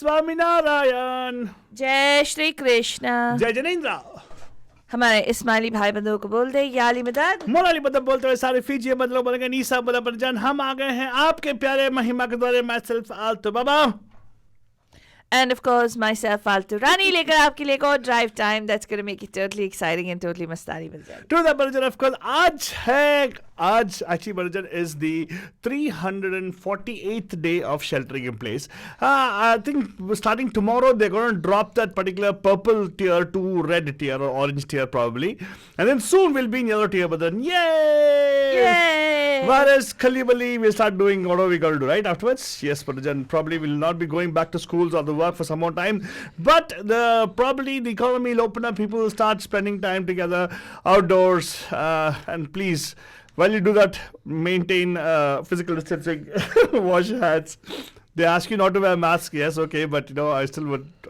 स्वामीनारायण। जय श्री कृष्ण। जय जनेन्द्र। हमारे इस्माइली भाई बंधुओं को बोल दे याली मदद मोलाली मदद बोलते हुए सारे फीजी बदलो बोलेंगे नीसा बदल जान। हम आ गए हैं आपके प्यारे महिमा के द्वारे my self Alto Baba and of course myself Faltu Rani लेकर आपके लिए एक और drive time that's gonna make it totally exciting and totally मस्तानी मिल जाएगी। To the Barajan, of course, आज actually Barajan is the 348th day of sheltering in place. I think starting tomorrow they're going to drop that particular purple tier to red tier or orange tier probably, and then soon we'll be in yellow tier. But then yay! Whereas Khalibali we'll start doing what are we going to do right afterwards? Yes, Barajan probably will not be going back to schools or the work for some more time, but probably the economy will open up. People will start spending time together outdoors, and please, while you do that, maintain physical distancing, wash your hands. They ask you not to wear a mask, yes, okay, but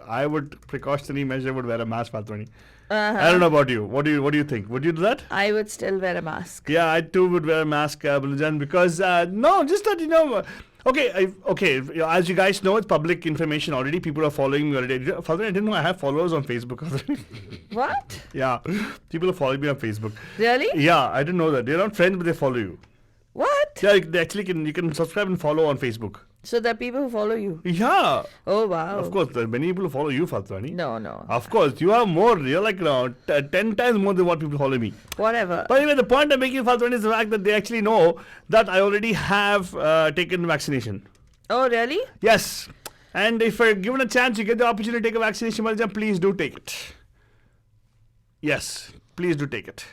I would precautionary measure would wear a mask, Fatrani. I don't know about you. What do you think? Would you do that? I would still wear a mask. Yeah, I too would wear a mask, Bulujan, because no, just that Okay, as you guys know, it's public information already. People are following me already. Father, I didn't know I have followers on Facebook already. What? Yeah, people are following me on Facebook. Really? Yeah, I didn't know that. They're not friends, but they follow you. What? Yeah, they actually you can subscribe and follow on Facebook. So there are people who follow you? Yeah. Oh, wow. Of course, there are many people who follow you, Fatrani. No. Of course, you are more. You're like 10 times more than what people follow me. Whatever. But anyway, the point I'm making, Fatrani, is the fact that they actually know that I already have taken vaccination. Oh, really? Yes. And if you're given a chance, you get the opportunity to take a vaccination, please do take it. Yes, please do take it.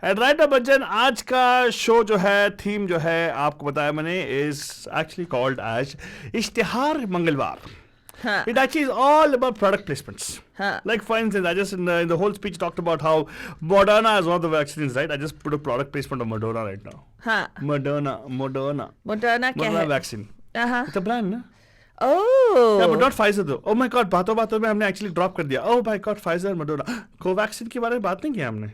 And right now, Bachchan, आज का show जो है, theme जो है, आपको बताया मैंने, is actually called as इश्तिहार मंगलवार. It actually is all about product placements. Like for instance, I just in the whole speech talked about how Moderna is one of the vaccines, right? I just put a product placement of Moderna right now. Moderna vaccine. It's a brand, na? Oh. Yeah, but not Pfizer though. Oh my God, बातों में हमने actually drop कर दिया. Oh my God, Pfizer, Moderna. Covaxin के बारे में बात नहीं किया हमने.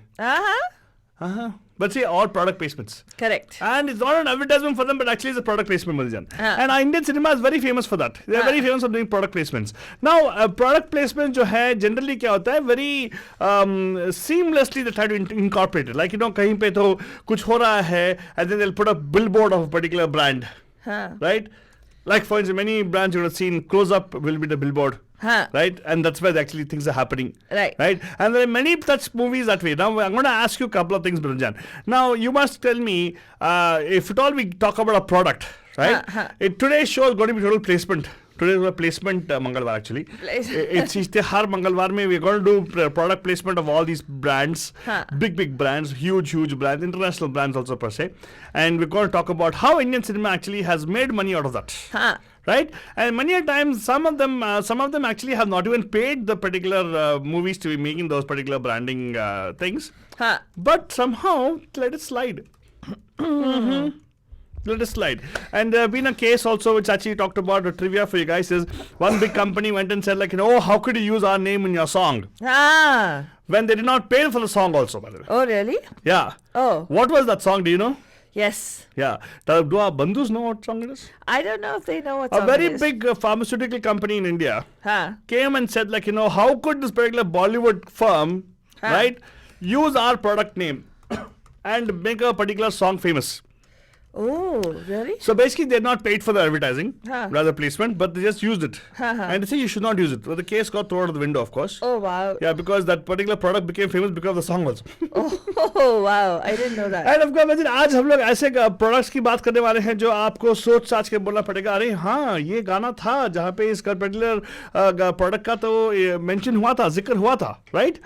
But see, all product placements. Correct. And it's not an advertisement for them, but actually it's a product placement, Malijan. And our Indian cinema is very famous for that. They are very famous for doing product placements. Now, product placement जो है, generally क्या होता है, very seamlessly they try to incorporate it. Like, कहीं पे तो कुछ हो रहा है, and then they'll put a billboard of a particular brand. Right? Like, for instance, many brands you would have seen, Close Up will be the billboard. Right? And that's where actually things are happening. Right? And there are many such movies that way. Now, I'm going to ask you a couple of things, Biranjan. Now, you must tell me, if at all we talk about a product, right? Today's show is going to be total placement. Today's a placement Mangalwar actually. It's Ishtihar Mangalwar mein we're going to do product placement of all these brands, big brands, huge brands, international brands also per se. And we're going to talk about how Indian cinema actually has made money out of that. Right? And many a times some of them actually have not even paid the particular movies to be making those particular branding things. But somehow let it slide. Let it slide. And there been a case also which actually talked about, the trivia for you guys is, one big company went and said how could you use our name in your song? When they did not pay for the song also, by the way. Oh, really? Yeah. Oh. What was that song? Do you know? Yes. Yeah. Do our bandhus know what song it is? I don't know if they know what song it is. A very big pharmaceutical company in India came and said how could this particular Bollywood firm, right, use our product name and make a particular song famous. Oh, really? So basically, they're not paid for the advertising, rather placement, but they just used it. And they say you should not use it. Well, the case got thrown out of the window, of course. Oh, wow. Yeah, because that particular product became famous because of the song also. Oh, wow. I didn't know that. And of course, imagine, आज हम लोग ऐसे products की बात करने वाले हैं जो आपको सोच साच के बोलना पड़ेगा. अरे हाँ, ये गाना था जहाँ पे इसका particular product का तो mention हुआ था, जिक्र हुआ था, right?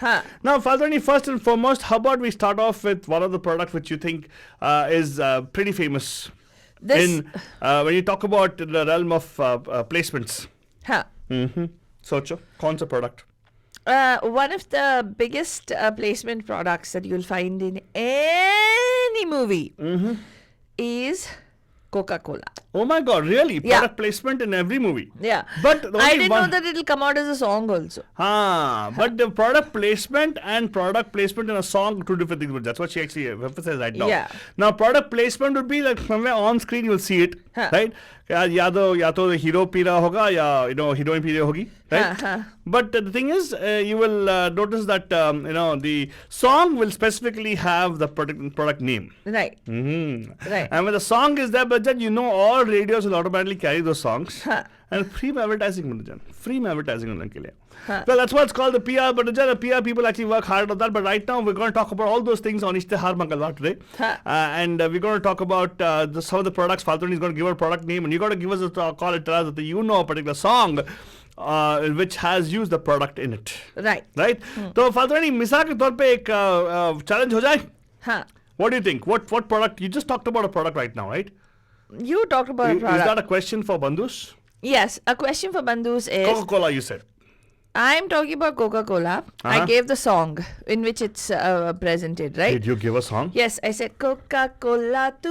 Now, Fazrani, first and foremost, how about we start off with one of the products which you think is pretty famous when you talk about the realm of placements. Socho, kaun sa product? One of the biggest placement products that you'll find in any movie is Coca-Cola. Oh my God, really? Yeah. Product placement in every movie. Yeah. But the I only didn't one... know that it'll come out as a song also. But the product placement and product placement in a song, two different things. But that's what she actually emphasized right now. Yeah. Now, product placement would be like somewhere on screen you will see it, Huh. right? या तो hero P रहा होगा या heroine P रही होगी, right? Huh. But the thing is, you will notice that the song will specifically have the product name. Right. Mm-hmm. Right. And when the song is there, but then all radios will automatically carry those songs. Huh. And free में advertising मिल जाए, free में advertising होने के लिए. Huh. Well, that's what's called the PR. But the PR people actually work hard on that. But right now, we're going to talk about all those things on Ishtihar Mangalwar today. Huh. And we're going to talk about some of the products. Faltoni is going to give her a product name, and you got to give us a call and tell us that you know a particular song which has used the product in it. Right. Right? So, Faltoni, मिसाल के तौर पे एक challenge हो जाए. Huh. What do you think? What product? You just talked about a product right now, right? You talked about a Is product. that a question for Bandus? Yes. A question for Bandus is, Coca-Cola, you said. I'm talking about Coca-Cola. I gave the song in which it's presented, right? Did you give a song? Yes, I said Coca-Cola tu,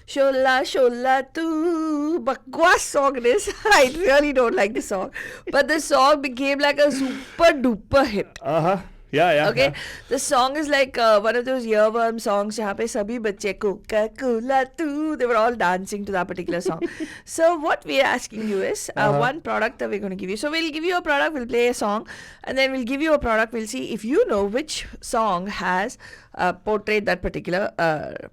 shola shola tu. Bakwas song it is. I really don't like the song, but the song became like a super duper hit. Yeah. Okay, Yeah. the song is like one of those earworm songs. जहाँ पे सभी बच्चे Coca-Cola tu, they were all dancing to that particular song. So what we are asking you is one product that we're going to give you. So we'll give you a product, we'll play a song, and then we'll give you a product. We'll see if you know which song has portrayed that particular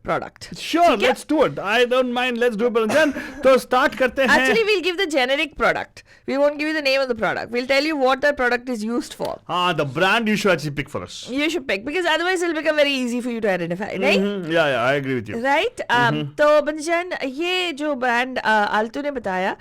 product. Sure, ठीक है? let's do it. I don't mind. Let's do it. But then, तो start करते हैं. Actually, we'll give the generic product. We won't give you the name of the product. We'll tell you what that product is used for. The brand you should actually pick for us. You should pick because otherwise it'll become very easy for you to identify, right? Yeah, I agree with you. Right? तो बंजन ये जो brand Alto ने बताया,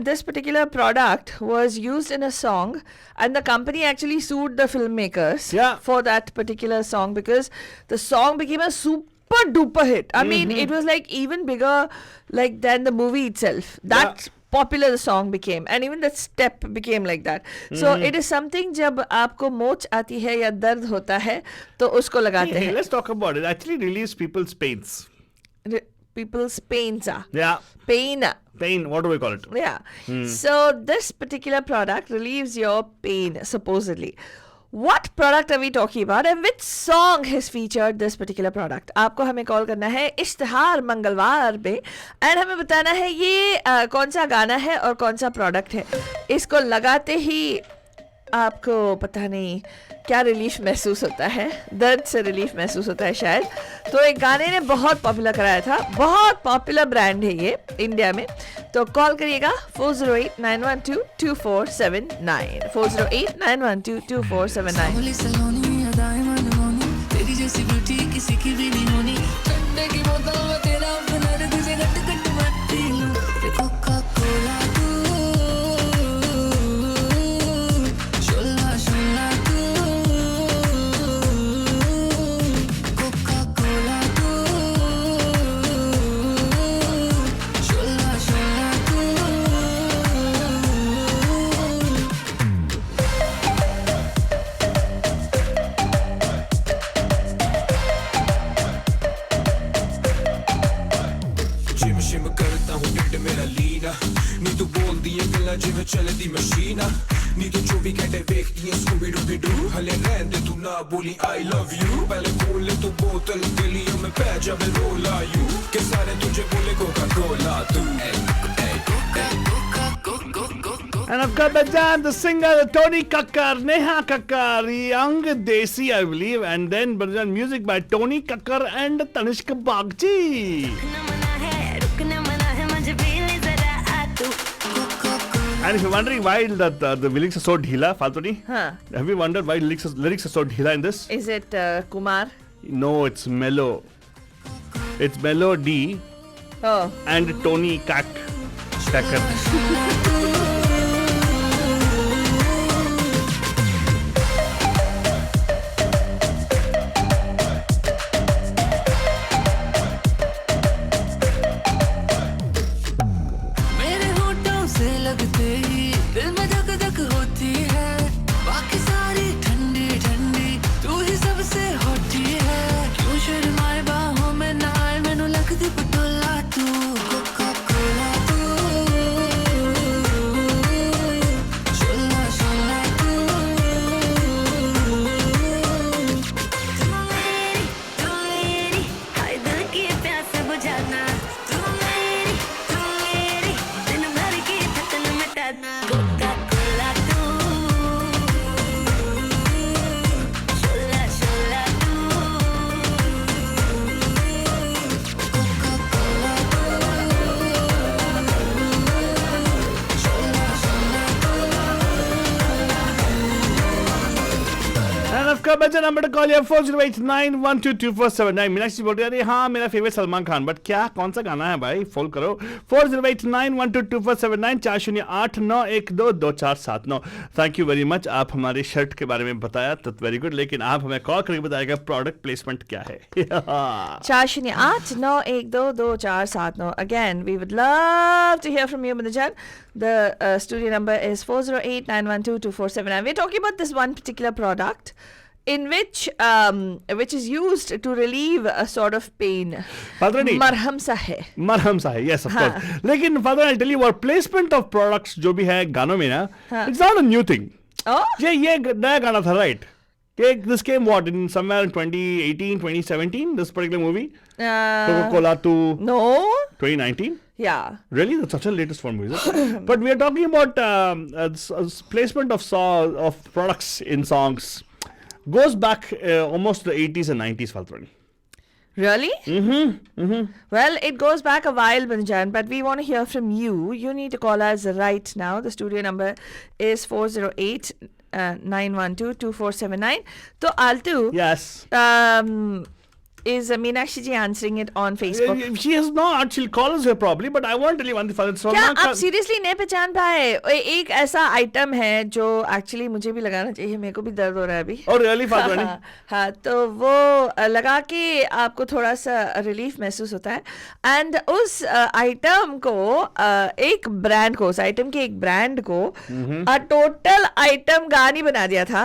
this particular product was used in a song, and the company actually sued the filmmakers for that particular song because the song became a super duper hit. I mean, it was like even bigger like than the movie itself. That's popular the song became, and even the step became like that. So it is something जब आपको मोच आती है या दर्द होता है तो उसको लगाते हैं. Let's talk about it. Actually relieves people's pains. People's pains. Yeah. Pain. What do we call it? Yeah. So this particular product relieves your pain, supposedly. What product are we talking about and which song has featured this particular product? आपको हमें call करना है इश्तिहार मंगलवार पे and हमें बताना है ये कौन सा गाना है और कौन सा प्रोडक्ट है. इसको लगाते ही आपको पता नहीं क्या रिलीफ महसूस होता है, दर्द से रिलीफ महसूस होता है शायद. तो एक गाने ने बहुत पॉपुलर कराया था, बहुत पॉपुलर ब्रांड है ये इंडिया में. तो कॉल करिएगा 408-912-2479 408-912-2479. ਜਿਵੇਂ ਚੱਲਦੀ ਮਸ਼ੀਨ ਨੀ ਤੂੰ 24 ਘੰਟੇ ਵੇਖਦੀ ਐ ਸਕੂਬੀ ਡੂ ਹਲੇ ਰਹਿੰਦੇ ਤੂੰ ਨਾ ਬੋਲੀ I love you ਪਹਿਲੇ ਬੋਲੇ ਤੂੰ ਬੋਤਲ ਗਲੀਆਂ में ਪੈ ਜਾਵੇ ਰੋਲਾ ਯੂ ਕਿ ਸਾਰੇ ਤੁਝੇ ਬੋਲੇ ਕੋਕਾ-ਕੋਲਾ ਤੂੰ And I've got the jam, the singer, Tony Kakkar, Neha Kakkar, Young Desi, I believe, and then music by Tony Kakkar and Tanishq Bagchi. And if you're wondering why the lyrics are so dhila, Faltoni, have you wondered why lyrics are so dhila in this? Is it Kumar? No, it's Mellow. It's Mellow D and Tony Kakkar. बच्चा number two call 4089122479। Meenakshi बोल रही है, अरे हाँ मेरा favourite Salman Khan, but क्या कौन सा गाना है भाई, फोन करो 4089122479 4089122479। थैंक यू वेरी मच, आप हमारी शर्ट के बारे में बताया तो वेरी गुड, लेकिन आप हमें कॉल करके बताएगा प्रोडक्ट प्लेसमेंट क्या है। 4089122479. Again, we would love to hear from you, Manajan. The studio number is 408-912-2479. We're talking about this one particular product in which is used to relieve a sort of pain. फादरानी मरहम सा है. yes of course. लेकिन फादरानी I'll tell you what, placement of products जो भी है गानों में ना, it's not a new thing. Oh? ये नया गाना था, right? This came what in somewhere in 2018, 2017, this particular movie? Coca-Cola to No. 2019? Yeah. Really? That's such a latest one, is it? But we are talking about placement of products in songs. Goes back almost the 80s and 90s, Faltrani. Really? Well, it goes back a while, Banjan, but we want to hear from you. You need to call us right now. The studio number is 408-912-2479. So, Altu. Yes. Is Meenakshi ji answering it on Facebook? She has not. She'll call us here probably, but I want to tell you one thing. क्या आप seriously नहीं पहचान पाए? एक ऐसा item है जो actually मुझे भी लगाना चाहिए, मेरे को भी दर्द हो रहा है अभी. और रियली फादरानी? हाँ, तो वो लगा के आपको थोड़ा सा रिलीफ महसूस होता है. एंड उस आइटम को एक ब्रांड को, उस आइटम के एक ब्रांड को टोटल आइटम गानी बना दिया था.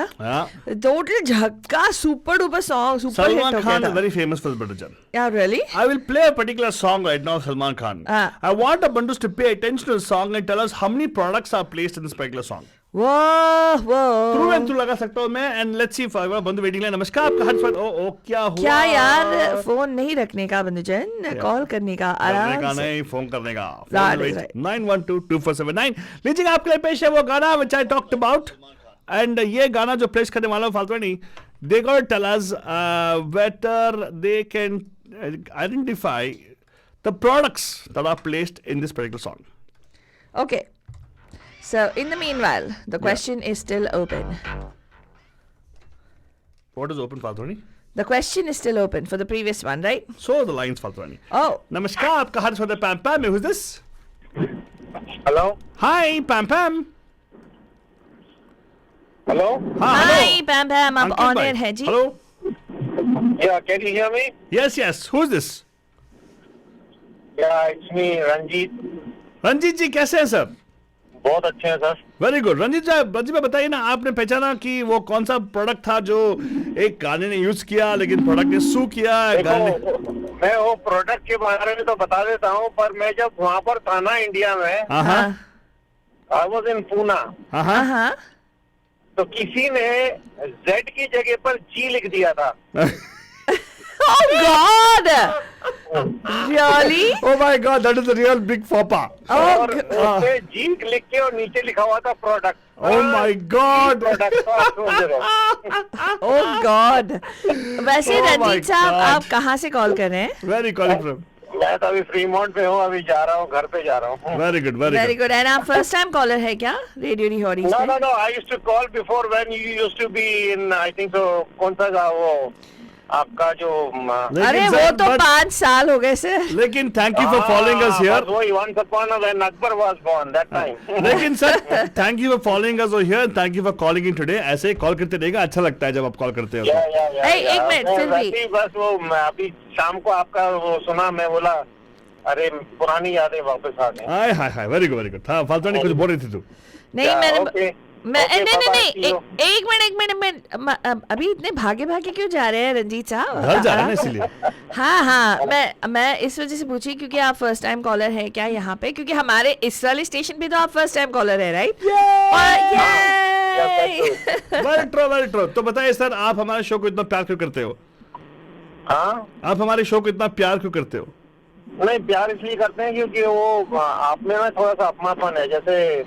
टोटल झक्का super duper song, super hit हो गया था. Very famous for Bandujan. Yeah, really? I will play a particular song right now, Salman Khan. I want the Bandus to pay attention to the song and tell us how many products are placed in this particular song. Whoa. Through and through लगा सकता हूँ मैं, and let's see if बंदू waiting line. नमस्कार, आपका हर फट. ओ क्या हुआ? क्या यार, फोन नहीं रखने का बंदूजन, कॉल करने का, आराम से. नहीं, फोन करने का. 912-2479. लीजिए आपके लिए पेश है वो गाना which I talked about. And ये गाना जो प्लेस करने वाला फालतू नहीं, they got to tell us whether they can identify the products that are placed in this particular song. Okay. So in the meanwhile, the question is still open. What is open, Faltwani? The question is still open for the previous one, right? So the lines, Faltwani. Oh. Namaskar, आपका हाथ छोड़ Pam Pam. Who's this? Hello. Hi, Pam Pam. Hello. Hi, Pam Pam. आप Uncle on bhai. air है जी? Hello. Yeah, can you hear me? Yes. Who's this? Yeah, it's me, Ranjit. Ranjit जी कैसे हैं sir? बहुत अच्छे हैं sir. Very good. Ranjeet ji बताइए ना, आपने पहचाना कि वो कौन सा प्रोडक्ट था जो एक गाने ने यूज किया लेकिन प्रोडक्ट ने सू किया? मैं वो प्रोडक्ट के बारे में तो बता देता हूँ, पर मैं जब वहाँ पर था ना इंडिया में, आई वॉज इन पूना, तो किसी ने जेड की जगह पर जी लिख दिया था. Oh God! Really? Oh my God, that is a real big faux pas. और उसपे जी लिख के और नीचे लिखा हुआ था product. Oh my God! Oh God! वैसे Oh my रंजीत साहब, God. आप कहाँ से कॉल कर रहे हैं? Very calling from. मैं तो अभी फ्रीमॉन्ट पे हूँ, अभी जा रहा हूँ, घर पे जा रहा हूँ. Very good. Very good. And आप फर्स्ट टाइम कॉलर है क्या रेडियो रिहॉरी No, पे? I used to call before when you used to be in, I think so, कौन सा था वो आपका जो अरे वो तो 5 साल हो गए सर. लेकिन thank you for following us here. वो once upon a when Akbar was born that time. लेकिन sir thank you for following us here, thank you for calling in today. ऐसे ही कॉल करते रहेगा, अच्छा लगता है जब आप कॉल करते हो. एक मिनट, फिर भी बस वो मैं अभी शाम को आपका वो सुना, मैं बोला अरे पुरानी यादें वापस आ गई. Hi very good. हाँ फालतू नहीं कुछ बोल रही थी तू. नहीं मैंने Okay, एक मिनट अभी इतने भागे क्यों जा रहे हैं रंजीत साहब? घर जा रहे हैं इसलिए. हाँ मैं इस वजह से पूछी क्योंकि आप फर्स्ट टाइम कॉलर है क्या यहाँ पे, क्योंकि हमारे इस वाले स्टेशन पे तो आप फर्स्ट टाइम कॉलर है, राइट? Very true. तो बताइए सर, आप हमारे शो को इतना प्यार क्यों करते हो? हाँ, आप हमारे शो को इतना प्यार क्यों करते हो? नहीं प्यार इसलिए करते हैं क्योंकि वो आप में ना थोड़ा सा अपनापन है. जैसे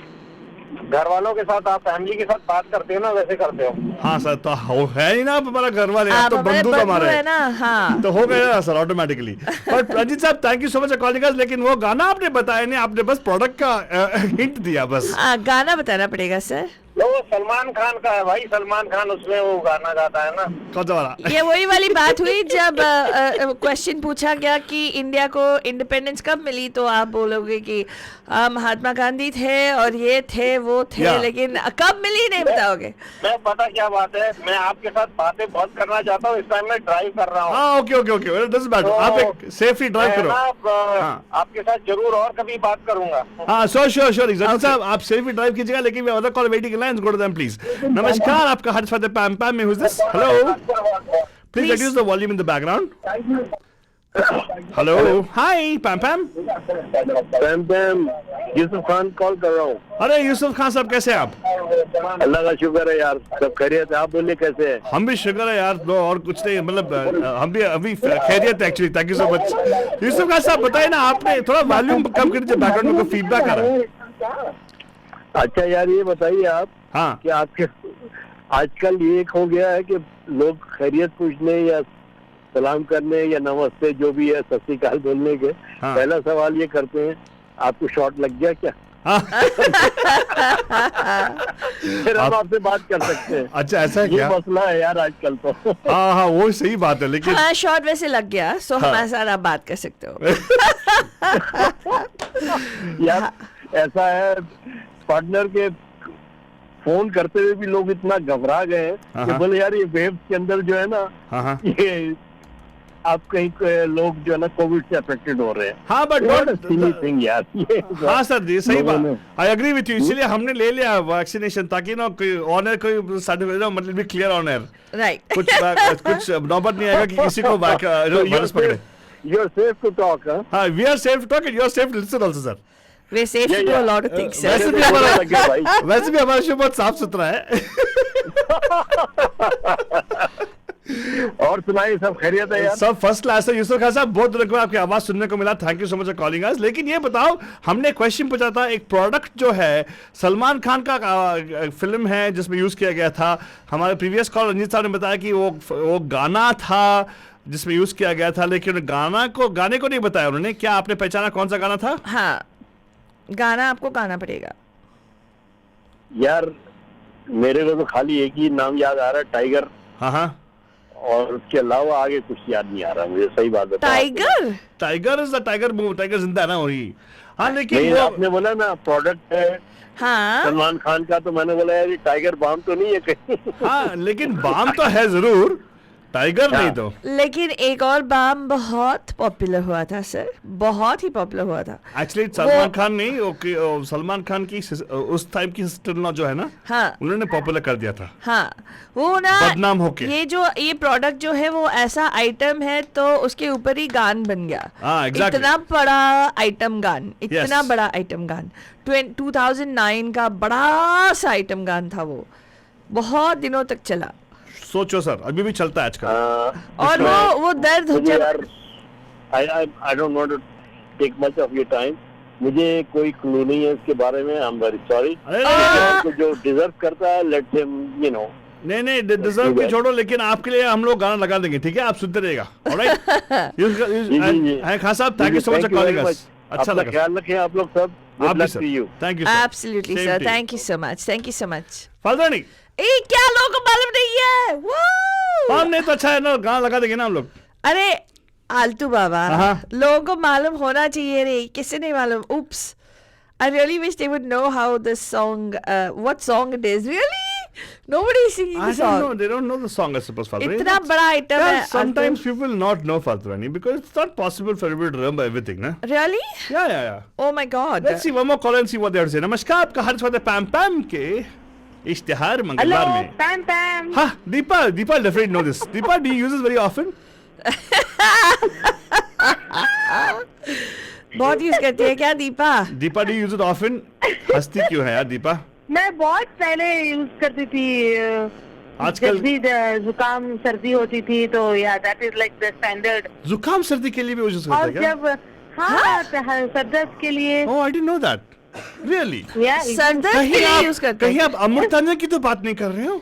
घर वालों के साथ आप फैमिली के साथ बात करते हो ना, वैसे करते हो. हाँ सर, तो है ही ना आप हमारा घर वाले, आप तो बंधु हमारे है ना. हाँ तो हो गया ना सर ऑटोमेटिकली. बट रंजीत साहब thank you so much for calling us. लेकिन वो गाना आपने बताया नहीं, आपने बस प्रोडक्ट का हिंट दिया बस. गाना बताना पड़ेगा सर. वो सलमान खान का है भाई, सलमान खान उसमें वो गाना गाता है ना। कौन सा वाला? ये वही वाली बात हुई जब क्वेश्चन पूछा गया कि इंडिया को इंडिपेंडेंस कब मिली, तो आप बोलोगे कि महात्मा गांधी थे और ये थे वो थे, Yeah. लेकिन कब मिली नहीं बताओगे। मैं पता क्या बात है, मैं आपके साथ बातें बहुत करना चाहता हूँ, इस टाइम मैं ड्राइव कर रहा हूँ। हाँ, okay okay okay, doesn't matter, आप एक सेफली ड्राइव मैं करो। ना, हाँ। आपके साथ जरूर और कभी बात करूंगा। हाँ, श्योर जकीर साहब, आप सेफली ड्राइव कीजिएगा, लेकिन other call waiting lines, go to them please. नमस्कार, आपका हर्ष फतेह पैम पैम में, who is this? Hello, please reduce the volume in the background. Hello, hi Pam Pam. Pam Yusuf Khan call कर रहा हूँ। अरे यूसुफ खान साहब, कैसे हैं आप? अल्लाह का शुक्र है यार, सब खैरियत है। आप बोलिए कैसे हैं? हम भी शुक्र है यार, नो और कुछ नहीं, मतलब हम भी अभी खैरियत है actually. Thank you so much. Yusuf Khan साहब बताइए ना, आपने थोड़ा वॉल्यूम कम कर दीजिए, बैकग्राउंड में कोई फीडबैक आ रहा है। अच्छा यार, ये बताइए आप हाँ, कि आपके आजकल ये एक हो गया है कि लोग खैरियत पूछने या सलाम करने या नमस्ते जो भी है, सत श्री अकाल बोलने के हाँ। पहला सवाल ये करते हैं, आपको शॉट लग गया क्या? हाँ। फिर हम आपसे बात कर सकते हैं। अच्छा, ऐसा है ये क्या? मसला है यार आजकल तो। हाँ हाँ, वो सही बात है, लेकिन हाँ, शॉर्ट वैसे लग गया, सो हाँ। हमारे साथ आप बात कर सकते हो। यार ऐसा है, पार्टनर के फोन करते हुए भी लोग इतना घबरा गए हैं कि हाँ। बोले यार ये वेव्स के अंदर जो है ना, हाँ हाँ ये आप कहीं लोग जो है ना कोविड से अफेक्टेड हो रहे हैं। हाँ, बट थिंग यार ये हाँ सर जी, सही लोगों ने- बात, आई एग्री विथ यू, इसलिए हमने ले लिया वैक्सीनेशन, ताकि ना कोई ऑनर कोई सर्टिफिकेट, मतलब भी क्लियर ऑनर, राइट। कुछ नौबत नहीं आएगा कि किसी को वायरस पकड़े। You are safe to talk. हाँ, we are safe to talk and you are safe to listen also sir. We safe to do a lot of things, वैसे सर। भी हमारा लगे भाई। वैसे भी हमारा शो बहुत साफ सुथरा है। और सुनाइए, सब खैरियत है यार? सब फर्स्ट क्लास है यूसुफ खान साहब, बहुत दिनों के बाद आपकी आवाज सुनने को मिला, thank you so much for calling us. लेकिन ये बताओ, हमने क्वेश्चन पूछा था, एक प्रोडक्ट जो है सलमान खान का फिल्म है जिसमें यूज किया गया था, हमारे प्रीवियस कॉल रंजीत साहब ने बताया कि वो गाना था जिसमें यूज किया गया था, लेकिन गाने को नहीं बताया उन्होंने। क्या आपने पहचाना कौन सा गाना था? हाँ, गाना आपको गाना पड़ेगा। यार मेरे को तो खाली एक ही नाम याद आ रहा है, टाइगर, हाँ हाँ, और उसके अलावा आगे कुछ याद नहीं आ रहा मुझे, सही बात है। Tiger? Tiger is the tiger move, tiger जिंदा है ना वही। हाँ, लेकिन नहीं, वो आपने बोला ना प्रोडक्ट है हाँ, सलमान खान का, तो मैंने बोला यार ये टाइगर बाम तो नहीं है कहीं? हाँ, लेकिन बाम तो है जरूर, टाइगर नहीं तो। लेकिन एक और बाम बहुत पॉपुलर हुआ था सर, बहुत ही पॉपुलर हुआ था। एक्चुअली सलमान खान नहीं, वो सलमान खान की उस टाइम की सिस्टर इन लॉ जो है ना, हाँ उन्होंने पॉपुलर कर दिया था, हाँ, वो ना बदनाम होके। ये प्रोडक्ट जो है वो ऐसा आइटम है, तो उसके ऊपर ही गान बन गया। हाँ, exactly. इतना बड़ा आइटम गान, इतना Yes. बड़ा आइटम गान, 2009 का बड़ा सा आइटम गान था वो, बहुत दिनों तक चला। सोचो सर, अभी भी चलता है आजकल। और वो दर्द मुझे जब यार I don't want to take much of your time, मुझे कोई क्लू नहीं है इसके बारे में, आई एम वेरी सॉरी। अरे नहीं, जो डिजर्व करता है लेट्स हिम, यू नो। नहीं, डिजर्व की छोड़ो, लेकिन आपके लिए हम लोग गाना लगा देंगे, ठीक है? आप सुनते रहेगा, ऑलराइट? खान साहब, thank you so much for calling us, अच्छा अपना लगा। ख्याल रखें आप लोग सब। आप भी sir, you. Thank you sir, absolutely Same sir, to you. Thank you so much, thank you so much. फादरानी, ए, क्या लोगों को मालूम नहीं है? वो हम नहीं तो अच्छा है ना, गाना लगा देंगे ना हम लोग। अरे आलतू बाबा, हाँ। लोगों को मालूम होना चाहिए रे, किसे नहीं मालूम? Oops, I really wish they would know how this song, what song it is. Really, nobody is singing I the don't know, song. they don't know the song, I suppose, Fadrani. इतना बड़ा item है। Yeah, sometimes people not know Fadrani because it's not possible for everybody to remember everything, na? Really? Yeah. Oh my God. Let's see one more call and see what they have to say. नमस्कार, आपका Harsh Fateh Pam पैम के इश्तिहार मंगलवार में। पैम पैम। हाँ, Deepa definitely know this. Deepa, do you use this very often? बहुत use करती है क्या Deepa? Deepa, do you use it often? हंसती क्यों है यार दीपा? मैं बहुत पहले यूज करती थी, आजकल जब भी जुकाम सर्दी होती थी तो या that is like the standard. जुकाम सर्दी के लिए भी यूज करते और हैं क्या? जब हाँ सरदर्द के लिए Oh, I didn't know that. Really? या सरदर्द के लिए यूज करते कहीं हैं। आप अमृतांजन की तो बात नहीं कर रहे हो?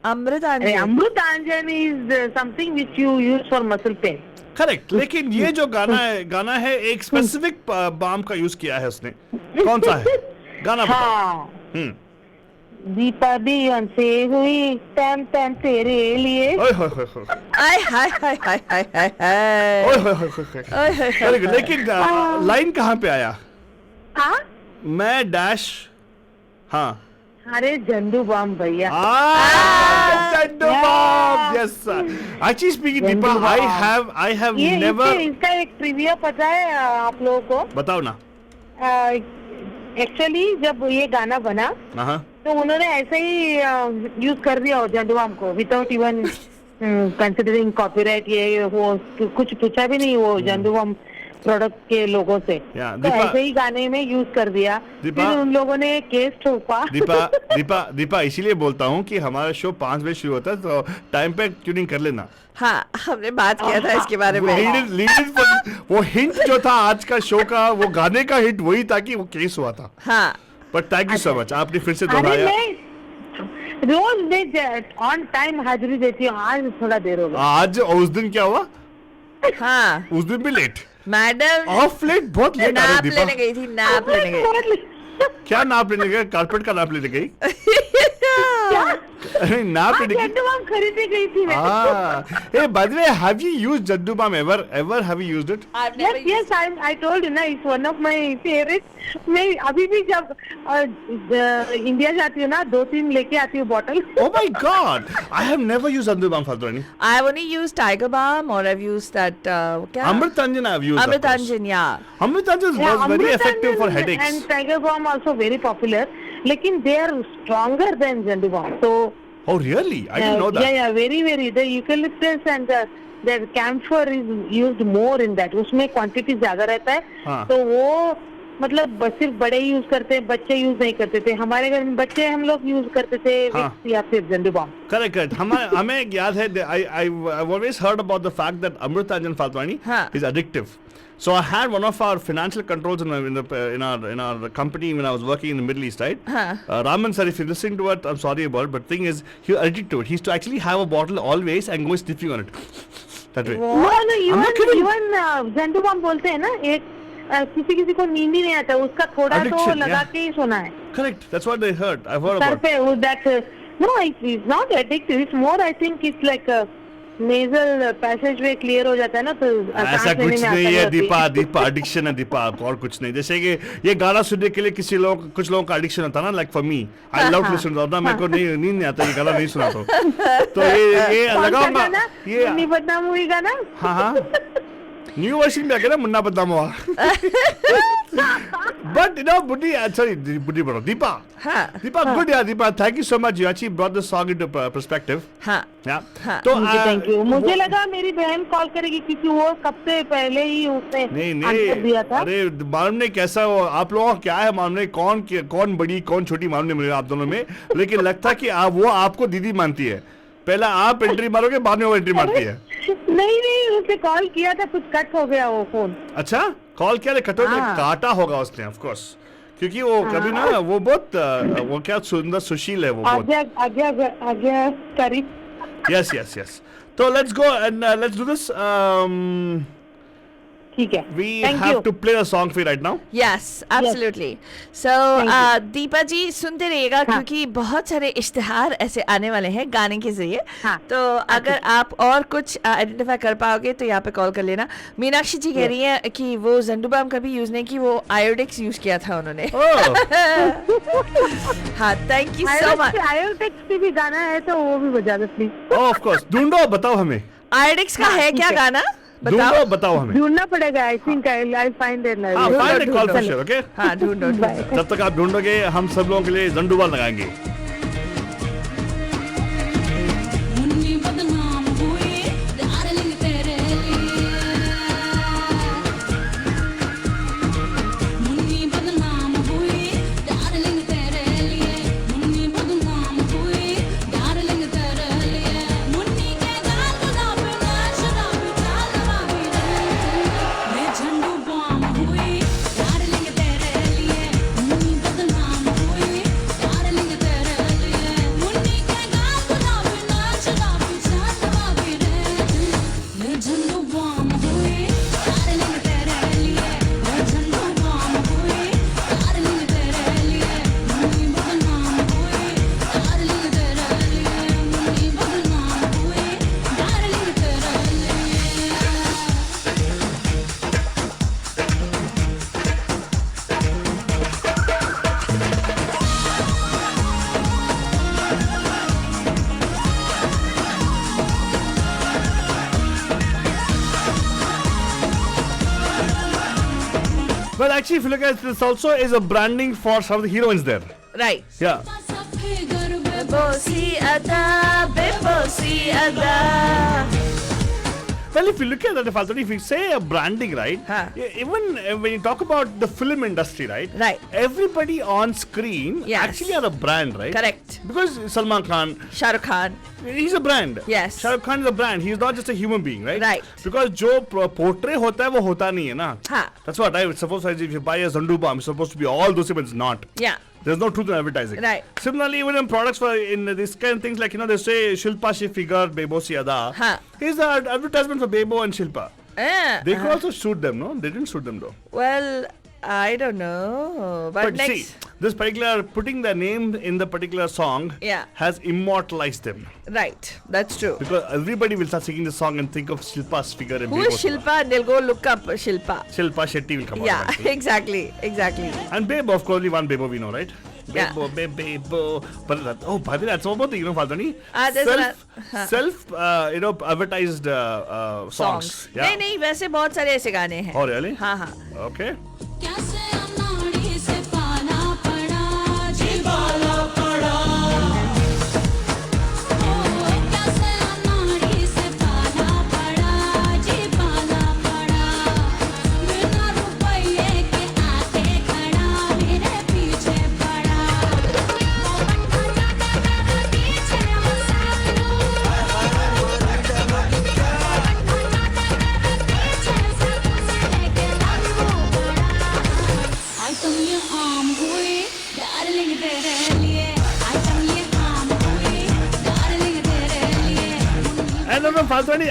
Amrutanjan. Amrutanjan is something which you use for muscle pain. Correct, लेकिन ये जो गाना है एक स्पेसिफिक बाम का यूज किया है उसने, कौन सा है गाना? बताओ। हाँ, दीपा बियन से हुई टैम टैम तेरे लिए। ओए होए होए होए आय हाय हाय हाय हाय हाय हाय ओए होए होए होए। ओए होए होए। Very good. लेकिन लाइन कहाँ पे आया? हाँ मैं डैश हाँ अरे झंडू बम भैया। Zandu Bomb. Yes, sir. Actually speaking, Deepa, Zandu Bomb. I have ये never. इसका एक ट्रिविया पता है आप लोगों को? बताओ ना. एक्चुअली जब ये गाना बना हाँ. तो उन्होंने ऐसे ही यूज कर दिया झंडू बम को विदाउट इवन कंसिडरिंग कॉपीराइट ये वो कुछ पूछा भी नहीं वो झंडू बम प्रोडक्ट के लोगों से। Yeah, तो दीपा- ऐसे ही गाने में यूज कर दिया। दीपा- फिर उन लोगों ने केस ठोका। दीपा इसीलिए बोलता हूँ कि हमारा शो 5 बजे शुरू होता है तो टाइम पे ट्यूनिंग कर लेना. हाँ हमने बात किया था इसके बारे में। वो हिंट जो था आज का शो का वो गाने का हिंट वही था कि वो केस हुआ था. हाँ but thank you so much आपने फिर से अरे दोहराया. मैं रोज मैं ऑन टाइम हाजिरी देती हूँ, आज थोड़ा देर हो गया। आज उस दिन क्या हुआ? हाँ उस दिन भी लेट. मैडम ऑफ लेट बहुत लेट आ रही नाप दीपा. लेने गई थी, नाप लेने गई। क्या नाप लेने गए? कारपेट का नाप लेने गई? अरे नाप लेने गई. झंडू बम खरीदने गई थी मैं। Hey, by the way, have you used Zandu Balm ever? Ever have you used it? I've never Yes, I told you ना, it's one of my favorites. मैं अभी भी जब इंडिया जाती हूँ ना 2-3 लेके आती हूँ bottle. Oh my God! I have never used Zandu Balm, Faltrani. I've only used Tiger Balm or I've used that क्या? Amritanjan I have used. of course. Amritanjan, yeah. Amritanjan was very effective for headaches. And Tiger Balm also very popular. लेकिन they are stronger than Zandu Balm. So Oh really? I didn't know that. Yeah, very. The eucalyptus and the camphor is used more in that. उसमें quantity ज्यादा रहता है. हाँ. तो वो मतलब सिर्फ बड़े यूज करते हैं, बच्चे यूज नहीं करते थे. हमारे घर में बच्चे हम लोग यूज करते थे Vicks या फिर झंडू बम. Correct. हमें याद है. I've always heard about the fact that Amritanjan Faltrani हाँ. is addictive. So I had one of our financial controls in our company when I was working in the Middle East, right? Huh. Raman sir, if you're listening to it, I'm sorry about it, but thing is, he was addicted to it. He used to actually have a bottle always and go sniffing on it. That way. No, I'm not kidding. even झंडू बम बोलते हैं ना, एक किसी को नींद ही नहीं आता, उसका थोड़ा तो Addiction, लगा yeah. के ही सोना है Correct. That's what they heard. I've heard sir about. पे. वो that no, it's not addictive. It's more, I think it's like a nasal passageway clear हो जाता है ना, तो ऐसा सांस लेने कुछ में नहीं आसानी है होती दीपा एडिक्शन है दीपा और कुछ नहीं. जैसे कि ये गाना सुनने के लिए कुछ लोगों का एडिक्शन होता है ना, like for me I love to listen to. मेरे को नहीं नींद नहीं आता ये गाना नहीं सुना तो ये कौन सा लगाऊंगा गाना? ये. मुन्नी बदनाम हुई गाना. हाँ न्यू वर्जन में आ गया ना मुन्ना बदनाम हुआ. बट यू नो बुद्धि बड़ो दीपा. हाँ Deepa, good yeah, Deepa. Thank you so much. You actually brought the song into perspective. हाँ Yeah. हाँ. तो थैंक यू. मुझे लगा मेरी बहन कॉल करेगी क्योंकि वो कब से पहले ही उसने नहीं आंसर दिया था. अरे मालूम नहीं कैसा हो आप लोगों का क्या है मालूम नहीं कौन बड़ी कौन छोटी मालूम नहीं मुझे आप दोनों में. लेकिन लगता कि वो आपको दीदी मानती है. पहला आप एंट्री मारोगे बाद में वो एंट्री मारती है. नहीं उसे कॉल किया था, कुछ कट हो गया वो फोन. अच्छा कॉल किया कटो हाँ. काटा होगा उसने ऑफ कोर्स क्योंकि वो कभी ना वो बहुत वो क्या सुंदर सुशील है वो बहुत. आज्ञा करी. Yes. So let's go and let's do this. ठीक है. We Thank have you. to play a song for you right now. Yes, absolutely. So, Thank Deepa जी सुनते रहिएगा क्योंकि बहुत सारे इश्तिहार ऐसे आने वाले हैं गाने के जरिए. हाँ. तो अगर आप और कुछ आइडेंटिफाई कर पाओगे तो यहाँ पे कॉल कर लेना. मीनाक्षी जी कह रही हैं कि वो झंडू बाम कभी यूज नहीं की, वो आयोडेक्स यूज किया था उन्होंने. Oh. हाँ thank you so much. Iodex की भी गाना है तो वो भी बजा दो प्लीज. Oh, of course. ढूंढो बताओ हमें. आयोडेक्स का है ठीक क्या है. गाना बताओ. ढूंढो बताओ हमें. ढूंढना पड़ेगा. I think I find it. हाँ find it call for sure. Okay हाँ ढूंढो. जब तक आप ढूंढोगे हम सब लोगों के लिए झंडू बाम लगाएंगे. मुन्नी बदनाम हुई डार्लिंग तेरे लिए. मुन्नी बदनाम हुई डार्लिंग तेरे लिए. मुन्नी बदनाम हुई डार्लिंग तेरे लिए. मुन्नी के गाल गुलाबी ना शराबी चाल वाबी रे. मैं झंडू बम हुई डार्लिंग तेरे लिए. मुन्नी बदनाम हुई डार्लिंग तेरे actually, if you look at this, also is a branding for some of the heroines there. Right. Yeah. Bebosi ada, bebosi ada. Well, if you look at that, if you say a branding, right? Huh. Even when you talk about the film industry, right? Right. Everybody on screen Yes. actually are a brand, right? Correct. Because Salman Khan, Shah Rukh Khan. he's a brand. Yes. Shah Rukh Khan is a brand. He's not just a human being, right? Right. Because जो portray होता है वो होता नहीं है ना. हाँ. That's what I suppose. If you buy a Zandu bomb, it's supposed to be all those things. It's not. Yeah. There's no truth in advertising. Right. Similarly, even in products for in this kind of things like they say Shilpa she figure Bebo Siada. Huh. Here's the advertisement for Bebo and Shilpa. They could also shoot them, no? They didn't shoot them though. Well, I don't know. But next. see, this particular putting their name in the particular song Yeah. has immortalized them. Right. That's true. Because everybody will start singing the song and think of Shilpa's figure in Who Bebo is Shilpa? And they'll go look up Shilpa. Shilpa Shetty will come out. Yeah, eventually. exactly. Exactly. And Bebo, of course, only one Bebo we know, right? Yeah. Bebo. But by the way, that's about the Faltani. There's Self, advertised songs. Yeah. नहीं नहीं वैसे बहुत सारे ऐसे गाने हैं. Oh, really? हाँ हाँ. Okay. कैसे अनाड़ी से पाला पड़ा जी पाला पड़ा ओ कैसे अनाड़ी से पाला पड़ा जी पाला पड़ा बिना रुपये के आके खड़ा मेरे पीछे पड़ा पीछे वो साथ आइटम ये आम हुई डार्लिंग तेरे लिए आइटम ये आम हुई डार्लिंग तेरे लिए And then Faltani,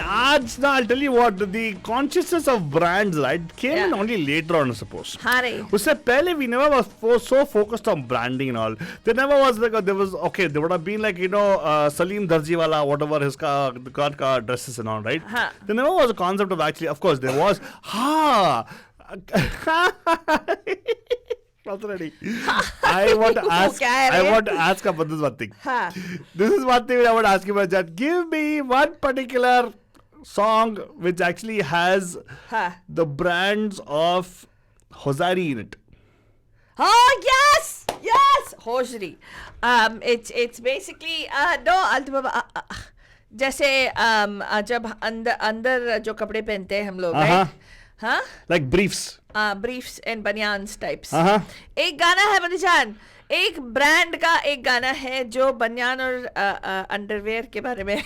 now I'll tell you what, the consciousness of brands, right, came in Yeah. only later on, I suppose. हाँ रे. उससे पहले we never was so focused on branding and all. There never was like there would have been like Salim Darjiwala, whatever his car dresses and all, right? Huh. There never was a concept of actually. Of course, there was. Already. I want to ask. क्या है I रे? want to ask about this one thing. हाँ. This is one thing I want to ask you about that. Give me one particular song which actually has हाँ. the brands of Hosari in it. Oh yes, yes, Hosri. It's basically no Altubaba. जैसे जब अंदर जो कपड़े पहनते हैं हम लोग, right? हाँ? Like briefs. Briefs and banyans types. Uh-huh. एक गाना है मनीषान, एक ब्रांड का एक गाना है जो बनियान और अंडरवेयर के बारे में.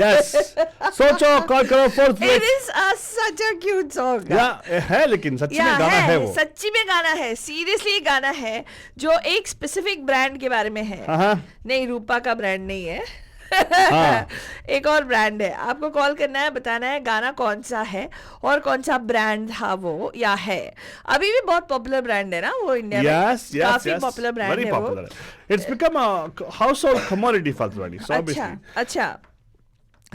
Yes. सोचो कॉल करो fourth It is such a cute song. या है लेकिन सच्ची में गाना है वो. सच्ची में गाना है. सीरियसली गाना है जो एक स्पेसिफिक ब्रांड के बारे में है. नहीं, रूपा का ब्रांड नहीं है. एक और ब्रांड है. आपको कॉल करना है, बताना है गाना कौन सा है और कौन सा ब्रांड था वो या है. अभी भी बहुत पॉपुलर ब्रांड है ना वो इंडिया में. काफी पॉपुलर ब्रांड है वो. It's become a household commodity Faltani. So obviously. अच्छा.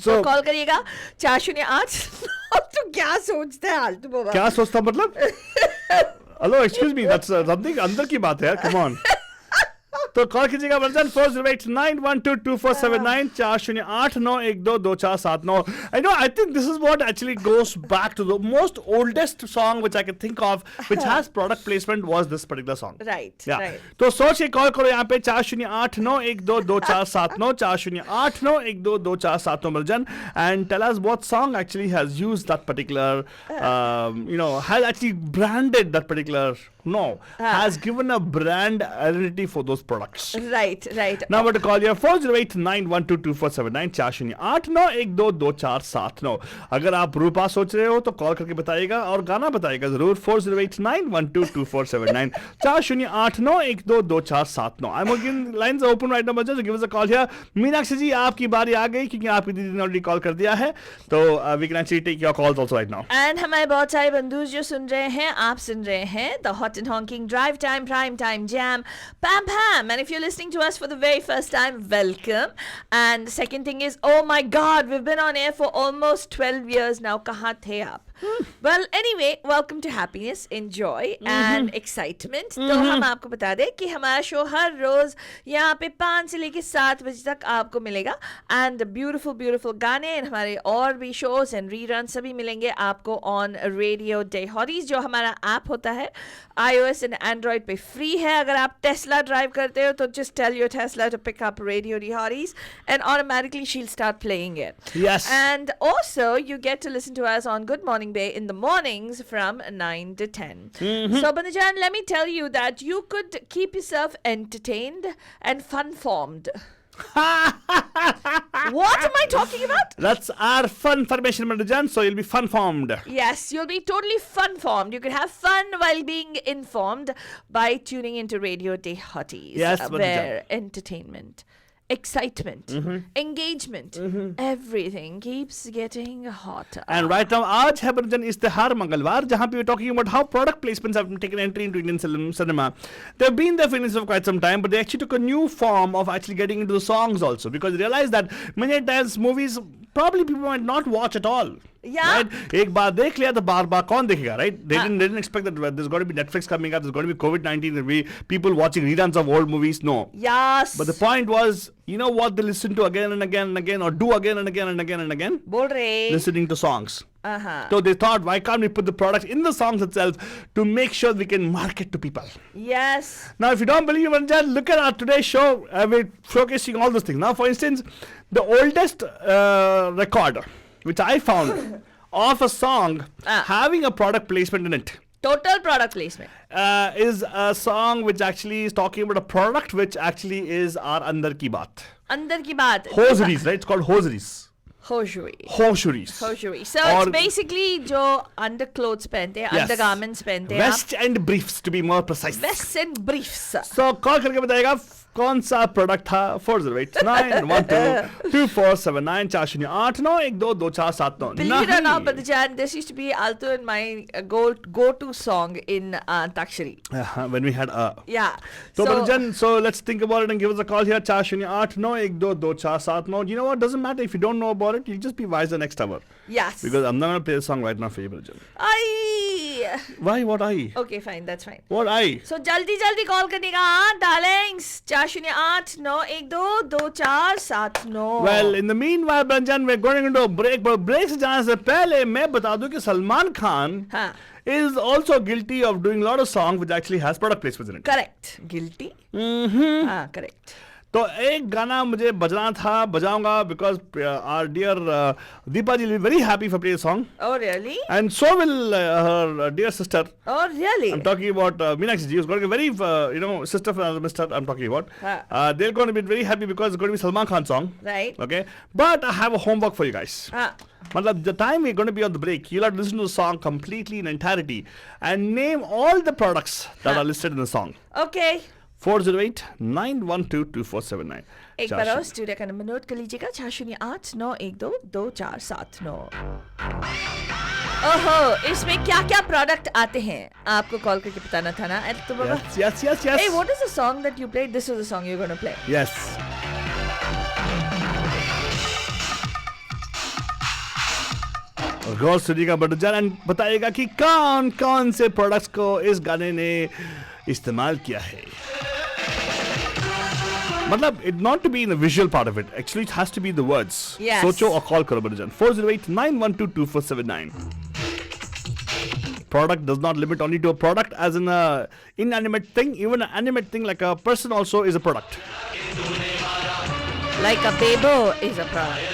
So कॉल करिएगा 408. तू क्या सोचता है आलतू बाबा? क्या सोचता मतलब? Hello, excuse me, that's something अंदर की बात है यार. Come on. तो कॉल कीजिएगा version 4089122479 4089122479. I think this is what actually goes back to the most oldest song which I can think of which has product placement was this particular song. Right, Yeah. right. तो सोच के call करो यहाँ पे 4089122479 4089122479 version and tell us what song actually has used that particular has actually branded that particular has given a brand identity for those products. Right. Number to call you 4089122479 4089122479. अगर आप रूपा सोच रहे हो तो कॉल करके बताइएगा और गाना बताइएगा जरूर 4089122479 4089122479. I'm again lines are open right now, so give us a call here. Meenakshi जी आपकी बारी आ गई क्योंकि आपकी दीदी ने ऑलरेडी कॉल कर दिया है तो we can actually take your calls also right now. And हमारे बहुत सारे बंधु जो सुन रहे हैं, आप सुन रहे हैं the hot and honking drive time prime time jam pam pam. And if you're listening to us for the very first time, welcome. And the second thing is, oh my god, we've been on air for almost 12 years now. कहाँ थे आप? Well, anyway, welcome to happiness, enjoy and excitement. तो हम आपको बता दें कि हमारा शो हर रोज यहाँ पे 5 से लेके 7 बजे तक आपको मिलेगा एंड ब्यूटीफुल गाने and हमारे और भी शोज एंड रीरन सभी मिलेंगे आपको ऑन रेडियो डे हॉरीज, जो हमारा ऐप होता है iOS एंड एंड्रॉइड पे फ्री है. अगर आप टेस्ला ड्राइव करते हो तो just tell your Tesla to pick up radio डे हॉरीज and automatically she'll start playing it. Yes. And also, you get to listen to us on Good Morning Bay in the mornings from 9 to 10. So, Bandajan, let me tell you that you could keep yourself entertained and fun-formed. What am I talking about? That's our fun formation, Manajan. So you'll be fun formed. Yes, you'll be totally fun-formed. You can have fun while being informed by tuning into Radio Day Hotties. Yes, where entertainment, excitement, engagement, everything keeps getting hotter. And right now, आज है Manajan इश्तिहार मंगलवार, जहाँ पे we're talking about how product placements have taken entry into Indian cinema. They've been there for Indians for quite some time, but they actually took a new form of actually getting into the songs also, because they realized that many times movies probably people might not watch at all. Yeah. Right? एक बार देख लिया तो बार बार कौन देखेगा, right? They didn't expect that there's going to be Netflix coming up, there's going to be COVID-19, there'll be people watching reruns of old movies. No. Yes. But the point was, you know what they listen to again and again and again, or do again and again and again and again? Bol rahe. Listening to songs. Uh-huh. So they thought, why can't we put the products in the songs itself to make sure we can market to people? Yes. Now, if you don't believe it, Ranjan, look at our today's show. We're showcasing all those things. Now, for instance, the oldest record, which I found, of a song having a product placement in it, Total product placement. is a song which actually is talking about a product which actually is our Andar Ki Baat. Andar ki baat. Hosieries, right? It's called hosieries. Hosiery. Hosieries. Hosiery. So Or- it's basically जो underclothes पहनते हैं, Yes. undergarments पहनते हैं आप. Vest and briefs, to be more precise. Vests and briefs. So call करके बताएगा कौन सा प्रोडक्ट था. 408-912-2479 408-912-2479. Believe it or not, Badajan, this used to be also in my go-to song in Takshari. When we had Yeah. So Badajan, so let's think about it and give us a call here. 408-912-2479. You know what? Doesn't matter if you don't know about it. You'll just be wiser next hour. Yes. Because I'm not going to play the song right now for you, Badajan. Aye. Why? What I? Okay, fine. That's fine. What I? So जल्दी जल्दी call करने का darlings 408-912-2479. Well, in the meanwhile, Badajan, we're going into a break. But break से जाने से पहले मैं बता दूं कि सलमान खान हाँ. is also guilty of doing a lot of songs which actually has product placements in it. Correct. Guilty. हाँ, correct. तो एक गाना मुझे बजना था, बजाऊंगा, because our dear Deepa ji will be very happy if I play the song, Oh really? and so will her dear sister. Oh really? I'm talking about Meenakshi ji, who's going to be very, sister of another mister I'm talking about. They're going to be very happy because it's going to be Salman Khan song. Right. Okay, but I have a homework for you guys. हाँ. The time we're going to be on the break, you'll have to listen to the song completely in entirety and name all the products that are listed in the song. Okay. 408-912-2479. एक बार और studio का number note कर लीजिएगा 408-912-2479. ओहो, इसमें क्या क्या product आते हैं आपको कॉल करके बताना था ना. तो बाबा, Yes. hey, what is the song that you played? This was the song you're going to play. Yes. गौर सुनिएगा बटजान एंड बताइएगा कि कौन कौन से प्रोडक्ट्स को इस गाने ने इस्तेमाल किया है. मतलब it not to be in the visual part of it. Actually, it has to be the words. Yes. सोचो और कॉल करो बटजान 408-912-2479. Product does not limit only to a product as in a inanimate thing. Even an animate thing like a person also is a product. Like a bebo is a product.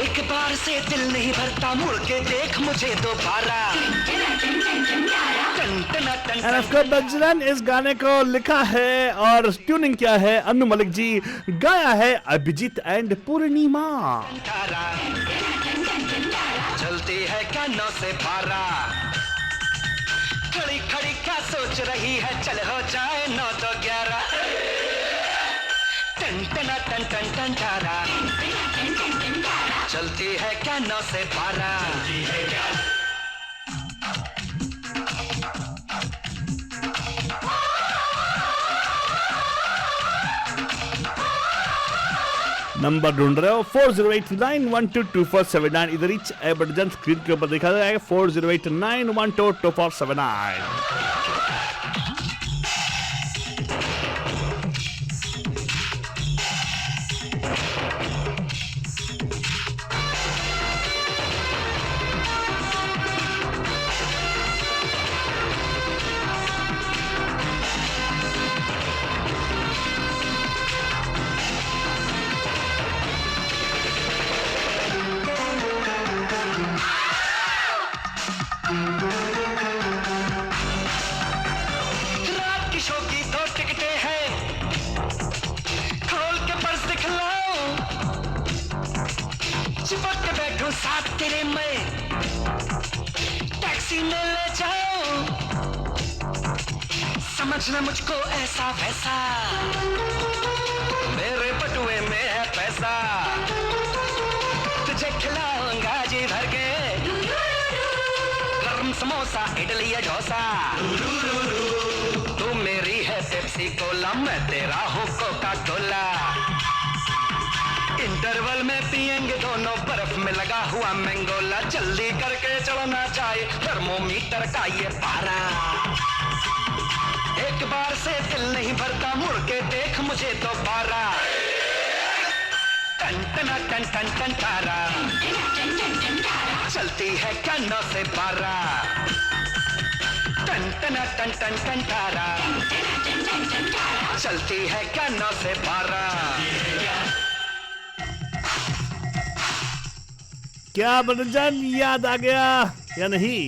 एक बार से दिल नहीं भरता, मुड़ के देख मुझे दोबारा. And of course, बजरन इस गाने को लिखा है और ट्यूनिंग किया है अनु मलिक जी, गाया है अभिजीत एंड पूर्णिमा. चलती है क्या 9 से 12, खड़ी खड़ी क्या सोच रही है, चल हो जाए 9 तो 11. टन टन टन टन टन तारा, चलती है क्या क्या 9 से 12 नंबर ढूंढ रहे हो 4089122479 इधर रिच ए बटन स्क्रीन के ऊपर दिखा जाएगा 4089122479 रात की शो की 2 टिकटें हैं खोल के पर्स दिखलाओ चिपक के बैठूं साथ तेरे मैं टैक्सी में ले जाओ समझना मुझको ऐसा वैसा मेरे बटुए में है पैसा तुझे खिलाऊंगा जी भर के गरम समोसा इडली या डोसा तू मेरी है पेप्सी कोला मैं तेरा हूँ कोका कोला इंटरवल में पिएंगे दोनों बर्फ में लगा हुआ मैंगोला जल्दी करके चलना चाहिए थर्मोमीटर का ये पारा एक बार से दिल नहीं भरता मुड़ के देख मुझे दोबारा टन टन टन टन टन तारा चलती है क्या 9 से 12 टन टन टन टन टन तारा चलती है क्या 9 से 12 क्या बटन याद आ गया या नहीं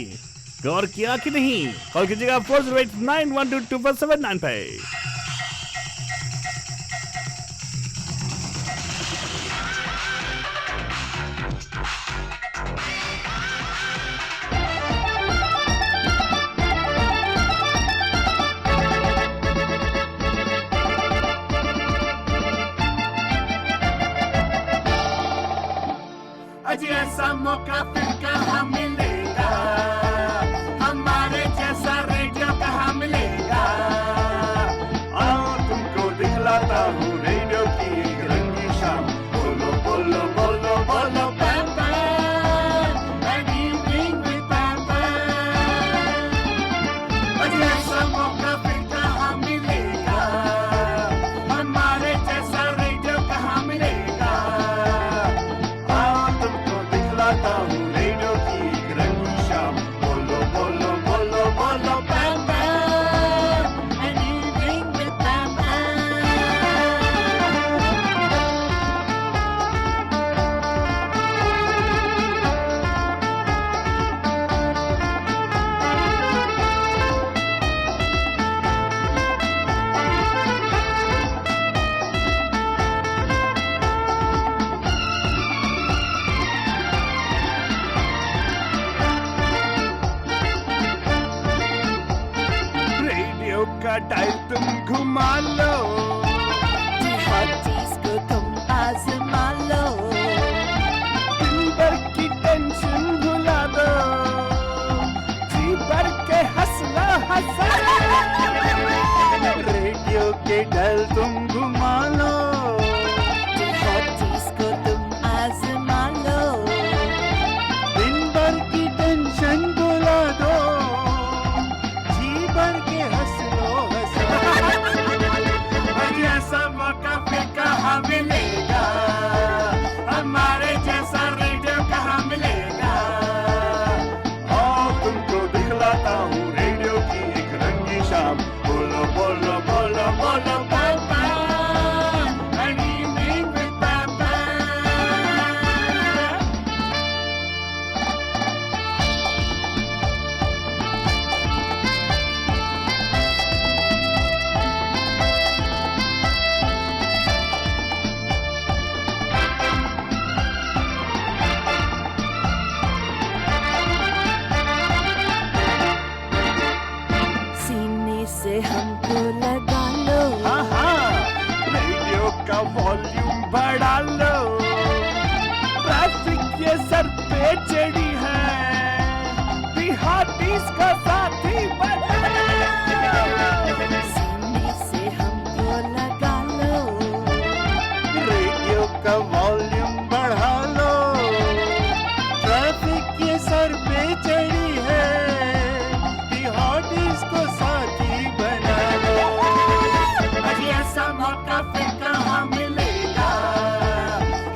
गौर किया कि नहीं कॉल कीजिएगा 4089122479 पे अजी ऐसा मौका फिर कहाँ मिलेगा हमारे जैसा रेडियो कहाँ मिलेगा आओ तुमको दिखलाता हूँ रेडियो की एक रंगी शाम बोलो बोलो बोलो बोलो Pam Pam an evening with पैम पैम अजी ऐसा मौका फिर कहाँ मिलेगा हमारे जैसा रेडियो कहाँ मिलेगा दिखलाता हूँ रेडियो की एक रंगी शाम बोलो बोलो बोलो बोलो Pam Pam an evening with Pam radio का टाइप तुम घुमा लो हर चीज को तुम आजमा लो दिन भर की टेंशन भुला दो जी भर के हंसना हंसा रेडियो के डल तुम घुमा लो हर चीज को तुम आजमा लो दिन भर की टेंशन भुला दो जी भर के हंस लो हंसा ऐसा मौका फिर कहाँ मिलेगा हमारे जैसा रेडियो कहाँ मिलेगा आओ तुमको दिखलाता हूँ रेडियो की एक रंगी शाम बोलो बोलो बोलो बोलो Pam Pam an evening with पैम पैम सीने से हमको लगा लो रेडियो का वॉल्यूम बढ़ा लो ट्रैफिक ये सर बेचैनी है, बिहारीज का साथी बना। सीने से हमको लगा लो, रेडियो का वॉल्यूम बढ़ा लो, ट्रैफिक के सर पे चढ़ी है, बिहारीज को साथी बना लो। अजी ऐसा मौका फिर कहाँ मिलेगा,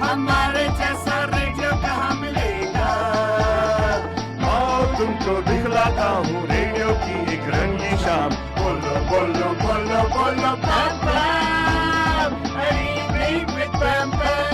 हमारे जैसा रेडियो कहाँ मिलेगा। आओ तुमको दिखलाता हूँ रेडियो की एक रंगी शाम। बोलो बोलो बोलो बोलो Bam bam, an evening with Bam Bam.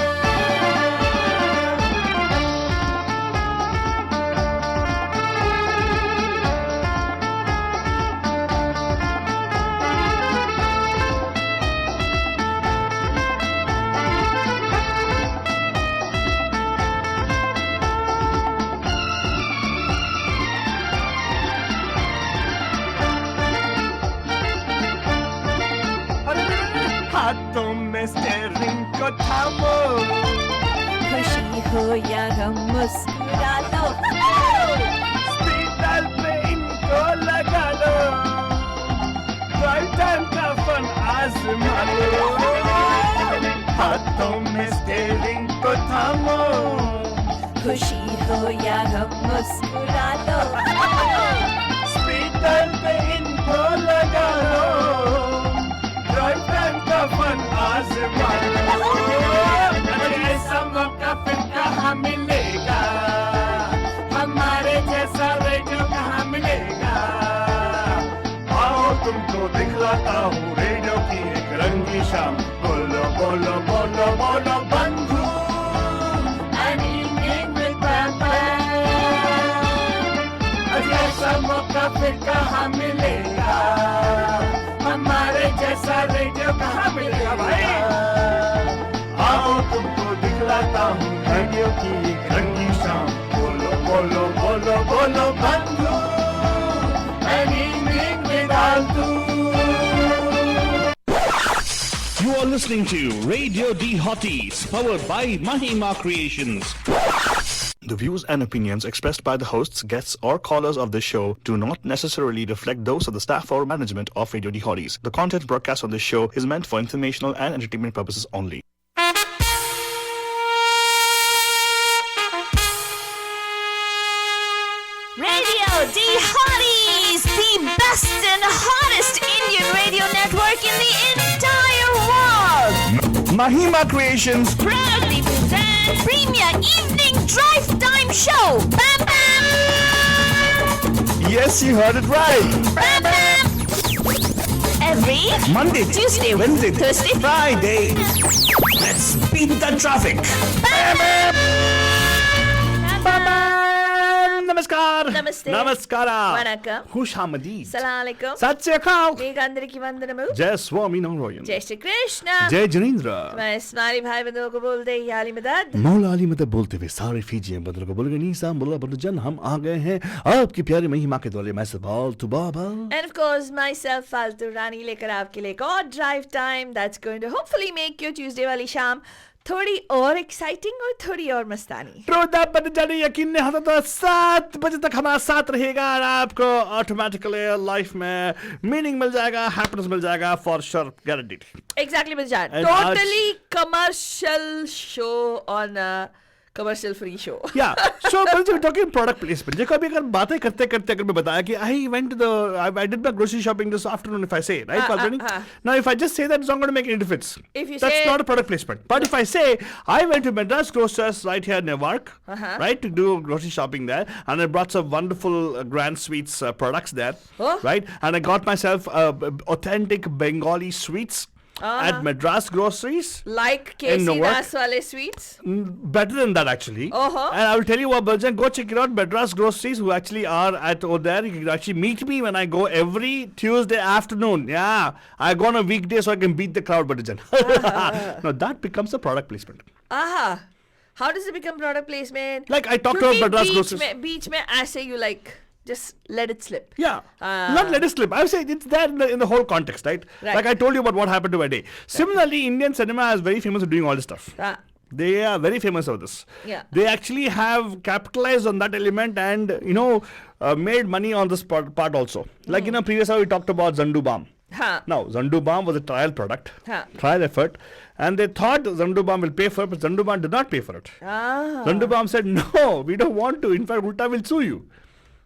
हाथों में स्टेयरिंग को थामो, खुशी हो या गम मुस्कुरा लो। स्पीड डायल पे इनको लगा लो, ड्राइव टाइम का फन आजमा लो। हाथों में स्टेयरिंग को थामो, खुशी हो या गम मुस्कुरा लो। स्पीड डायल पे इनको लगा लो, ड्राइव टाइम का फन आजमा लो। अरे ऐसा मौका फिर कहाँ मिलेगा, हमारे जैसा रेडियो कहाँ मिलेगा। आओ तुमको दिखलाता हूँ रेडियो की एक रंगी शाम। बोलो बोलो बोलो बोलो बंधु। An evening with Bam Bam. अरे ऐसा मौका फिर कहाँ मिलेगा, हमारे जैसा रेडियो कहाँ मिलेगा भाई। आओ तुमको दिखलाता हूँ रेडियो की एक रंगी शाम। बोलो बोलो बोलो बोलो बंधु। An evening with Altu. You are listening to Radio D Hotties, powered by Mahima Creations. The views and opinions expressed by the hosts, guests, or callers of this show do not necessarily reflect those of the staff or management of Radio D Hotties. The content broadcast on this show is meant for informational and entertainment purposes only. Radio D Hotties, the best and hottest Indian radio network in the entire world. Mahima Creations. Proudly present Premier Evening Drive Time Show. Bam Bam! Yes, you heard it right. Bam Bam! Every Monday, Tuesday, Wednesday, Thursday, Friday. Let's beat the traffic. Bam Bam! Bam Bam! Namaskar. Namaste. Namaskara. Vanakkam. Khush Hamadi. Assalamu alaikum. Sat Sri Akal. మీకు అందరికి వందనము. Jai Swami Narayan. जय श्री कृष्ण. जय जिनेंद्र। मैं इस्माइली भाई बंधुओं को बोलते ही आली मदद. मौला अली मदद बोलते हुए सारे फीजी बंदरों को बोल गए नीसा मुल्ला बंदुजन हम आ गए हैं आपकी प्यारी महिमा के द्वारे मैं सवाल तू बाबा And of course, myself, फालतू रानी लेकर आपके लिए एक और drive time that's going to hopefully make your Tuesday वाली शाम थोड़ी और एक्साइटिंग और थोड़ी और मस्तानी. ट्रोदा बन जाने यकीन नहीं होता तो 7 बजे तक हमारा साथ रहेगा और आपको ऑटोमेटिकली लाइफ में मीनिंग मिल जाएगा, हैप्पीनेस मिल जाएगा for sure guaranteed. Exactly, Bajan. And Totally commercial show on a commercial free show. Yeah, so when we're talking product placement, देखो अभी अगर बातें करते करते अगर मैं बताया कि I did my grocery shopping this afternoon, if I say, right, Palpani? Now if I just say that, it's not going to make any difference. If you That's say- not a product placement. But if I say I went to Madras Grocers right here in Newark, right, to do grocery shopping there, and I brought some wonderful Grand Sweets products there, Oh. right, and I got myself authentic Bengali sweets at Madras Groceries. Like In KC Newark. Das wale sweets. Better than that, actually. Uh-huh. And I will tell you what, Baljan, go check it out. Madras Groceries, who actually are at over there. You can actually meet me when I go every Tuesday afternoon. Yeah, I go on a weekday so I can beat the crowd, Baljan. Now that becomes a product placement. Aha. How does it become product placement? Like I talked about क्योंकि Madras बीच Groceries. में बीच में ऐसे you like just let it slip. Yeah, not let it slip. I would say it's there in the whole context, right? Right. Like I told you about what happened to my day. Similarly, Indian cinema is very famous for doing all this stuff. They are very famous for this. Yeah. They actually have capitalized on that element and, made money on this part also. Like, previously we talked about Zandu Balm. Huh. Now, Zandu Balm was a trial product, Huh. trial effort, and they thought Zandu Balm will pay for it, but Zandu Balm did not pay for it. Ah. Zandu Balm said, no, we don't want to. In fact, Ulta will sue you.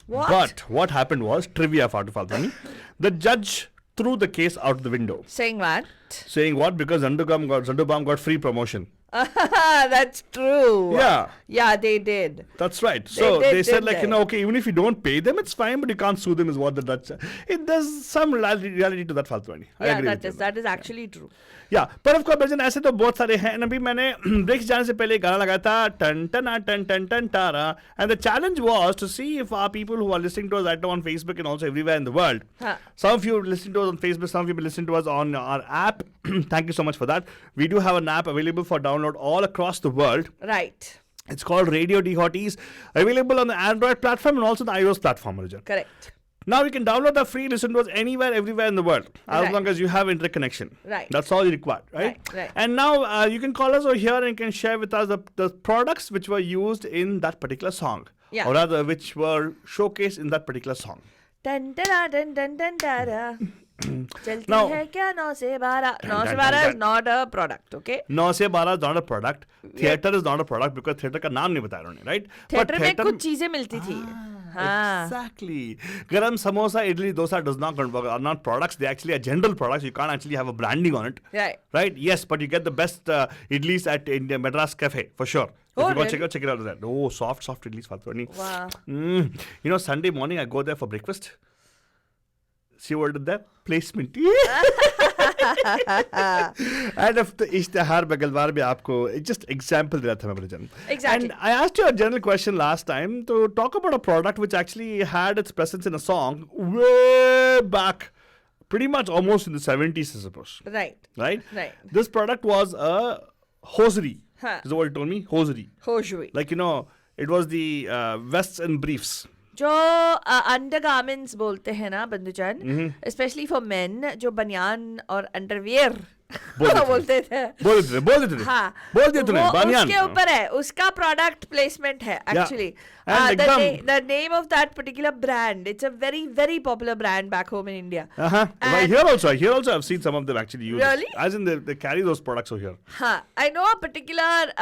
What? But what happened was, trivia for Faltani, the judge threw the case out the window. Saying what? Saying what? Because Zandu Balm got free promotion. That's true. Yeah. Yeah, they did. That's right. So did, they said, didn't like, they? okay, even if you don't pay them, it's fine, but you can't sue them, is what the Dutch said. There's some reality to that, Faltwani. I Yeah, agree with you. that is actually true. Yeah, पर of course भजन ऐसे तो बहुत सारे हैं. अभी मैंने breaks जाने से पहले गाना लगाया था टन टन टन टन टन टारा, and the challenge was to see if our people who are listening to us right now on Facebook and also everywhere in the world. Huh. Some of you listening to us on Facebook, some of you listening to us on our app. Thank you so much for that. We do have an app available for download all across the world. Right. It's called Radio D Hotties, available on the Android platform and also the iOS platform. Arjun. Correct. Now you can download the free listen to us anywhere, everywhere in the world, as Right. long as you have interconnection. Right. That's all you require, right? Right. And now you can call us over here and you can share with us the products which were used in that particular song. Yeah. Or rather, which were showcased in that particular song. Dun dun dun dun dun dun. चलती Now- है क्या 9 से 12? 9 से dun, 12 dun, is not a product, okay? 9 से 12 is not a product. Theatre is not a product because theatre का नाम नहीं बताया उन्होंने, right? But थिएटर में कुछ चीजें मिलती थी. हाँ. Exactly. Garam samosa, idli, dosa are not products. They actually are general products. You can't actually have a branding on it. Right. Right? Yes, but you get the best idlis at India Madras Cafe for sure. Oh, if you go really? check it out. That. Oh, soft idlis. Faltwani. Wow. Sunday morning I go there for breakfast. See what I did there? Placement. And of the Ishtihar Bagalwar bhi aapko just example de raha tha main Bhajan. Exactly. And I asked you a general question last time to talk about a product which actually had its presence in a song way back, pretty much almost in the 70s, I suppose. Right. Right? Right. This product was a hosiery. Huh. Is that what you told me? Hosiery. होशुई. Like, it was the vests and briefs. जो undergarments बोलते हैं ना बंधुजन, specially for main, जो बनियान और underwear बोलते थे. बोल देते थे. हाँ, बोल दिया तूने, वो बनियान. उसके ऊपर है, उसका प्रोडक्ट प्लेसमेंट है actually. And The name of that particular brand, it's a very very popular brand back home in India. But And- here also I've seen some of them actually use Really? it. As in they carry those products over here. हाँ, I know a particular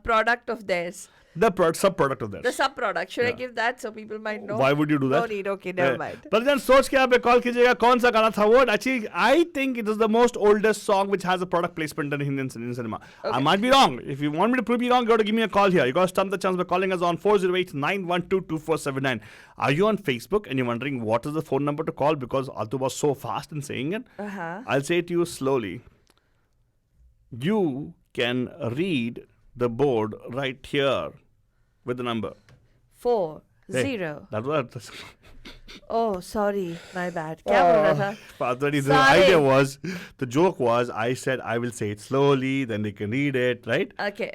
product of theirs. The sub-product of theirs. The sub product. Should I give that so people might know? Why would you do that? No need. Okay, never mind. But then सोच के आप call कीजिएगा कौन सा गाना था वो. Actually, I think it is the most oldest song which has a product placement in Indian cinema. I might be wrong. If you want me to prove you wrong, you got to give me a call here. You got to stump the chance by calling us on 408-912-2479. Are you on Facebook and you're wondering what is the phone number to call because Altu was so fast in saying it? I'll say it to you slowly. You can read the board right here with the number. 4 Hey, 0. That was Oh, sorry, my bad. क्या बोल रहा था? Padwani, the Sorry. idea was, the joke was, I said I will say it slowly, then they can read it, right? Okay.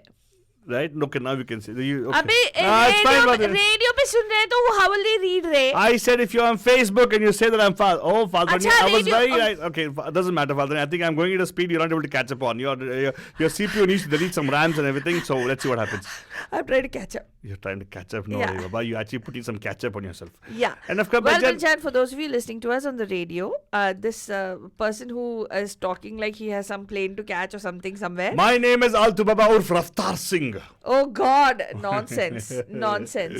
Right? Okay, now you can say. Okay. अभी It's fine, Padwani. Radio पे सुन रहे हैं तो how will they read रहे? I said if you're on Facebook and you say that I'm fast. Oh, Faltani, अच्छा, I was radio- very right. Okay, it doesn't matter, Faltani. I think I'm going at a speed you're not able to catch up on. Your CPU needs to delete some RAMs and everything, so let's see what happens. I'm trying to catch up. You're trying to catch up? No, Yeah. way, Baba. You're actually putting some catch up on yourself. Yeah. And of course, Well, Bhajan- Jan, for those of you listening to us on the radio, this person who is talking like he has some plane to catch or something somewhere. My name is Altu Baba Urf Raftar Singh. Oh God, nonsense, nonsense.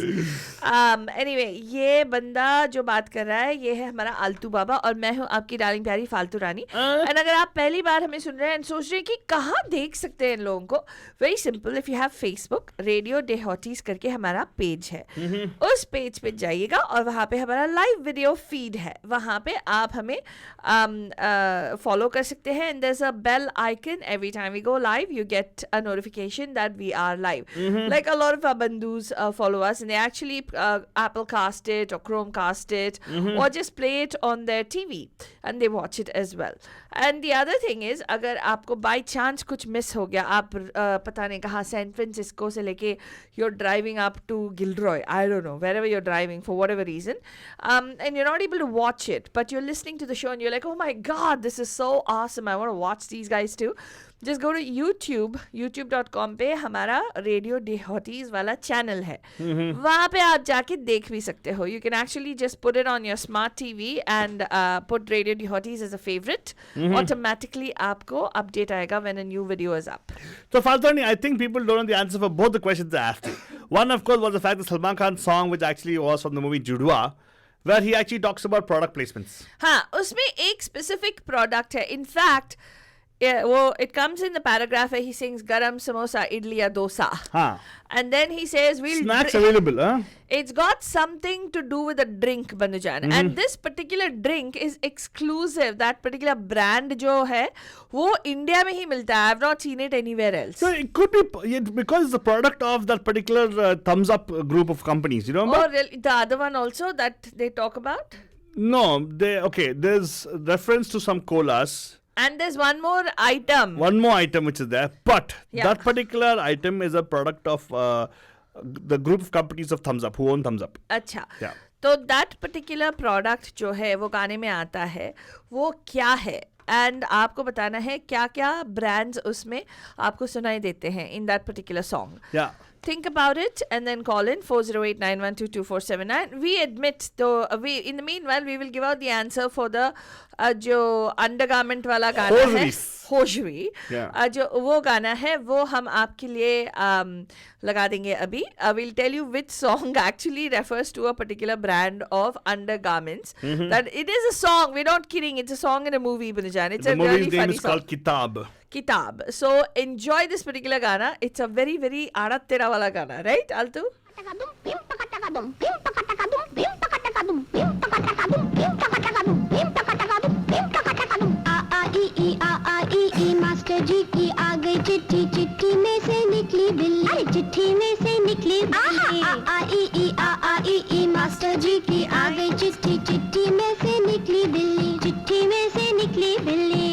Anyway, ये बंदा जो बात कर रहा है ये है हमारा आलतू बाबा और मैं हूँ आपकी डार्लिंग प्यारी फालतू रानी. एंड अगर आप पहली बार हमें सुन रहे हैं सोच रहे हैं कि कहाँ देख सकते हैं इन लोगों को, very simple. If you have Facebook, radio डे हॉटीज करके हमारा पेज है. उस पेज पे जाइएगा और वहाँ पे हमारा लाइव वीडियो फीड है. वहाँ पे आप हमें फॉलो कर सकते हैं. And there is a bell icon. Every time we go live you get a notification that we are live. Like a lot of our bandus follow us and they actually Apple cast it or Chromecast it or just play it on their TV and they watch it as well. And the other thing is, अगर आपको by chance कुछ miss हो गया, आप पता नहीं कहाँ San Francisco से लेके you're driving up to Gilroy, I don't know, wherever you're driving for whatever reason, and you're not able to watch it, but you're listening to the show and you're like, oh my God, this is so awesome, I want to watch these guys too. just go to YouTube, youtube.com पे हमारा radio डिहोटीज वाला channel है. वहाँ पे आप जाके देख भी सकते हो. You can actually just put it on your smart TV and put Radio Dehoties as a favorite. Automatically आपको update आएगा when a new video is up. So Faltani, I think people don't know the answer for both the questions I asked you. One, of course, was the fact that Salman Khan's song, which actually was from the movie Judua, where he actually talks about product placements. हाँ, उसमें एक specific product है. In fact, it comes in the paragraph where he sings garam samosa idli ya dosa. हाँ. And then he says we'll Snacks available, huh? It's got something to do with a drink, Banujan. And this particular drink is exclusive. That particular brand जो है वो India में ही मिलता है. I've not seen it anywhere else. So it could be because it's the product of that particular thumbs up group of companies, you know? Or really, the other one also that they talk about? No, there's reference to some colas. And there's one more item. One more item which is there, but Yeah. that particular item is a product of the group of companies of Thumbs Up who own Thumbs Up. अच्छा. Yeah. तो that particular product जो है वो गाने में आता है वो क्या है एंड आपको बताना है क्या क्या ब्रांड्स उसमें आपको सुनाई देते हैं in that particular song. Yeah. Think about it and then call in 408-912-2479. We admit though, in the meanwhile we will give out the answer for the जो undergarment वाला गाना है होशरी जो वो गाना है वो हम आपके लिए लगा देंगे अभी. We'll tell you which song actually refers to a particular brand of undergarments. That it is a song, we're not kidding, it's a song in a movie, Bunijan. It's the a movie's really name funny is song. called Kitab. Kitab. So enjoy this particular Gana. It's a very, very Arat Tera wala Gana, right, Altu? Master ji की आ गई चिट्ठी, चिट्ठी में से निकली बिल्ली, चिट्ठी में से निकली बिल्ली. आ मास्टर जी की आ गई चिट्ठी, चिट्ठी में से निकली बिल्ली, चिट्ठी में से निकली बिल्ली.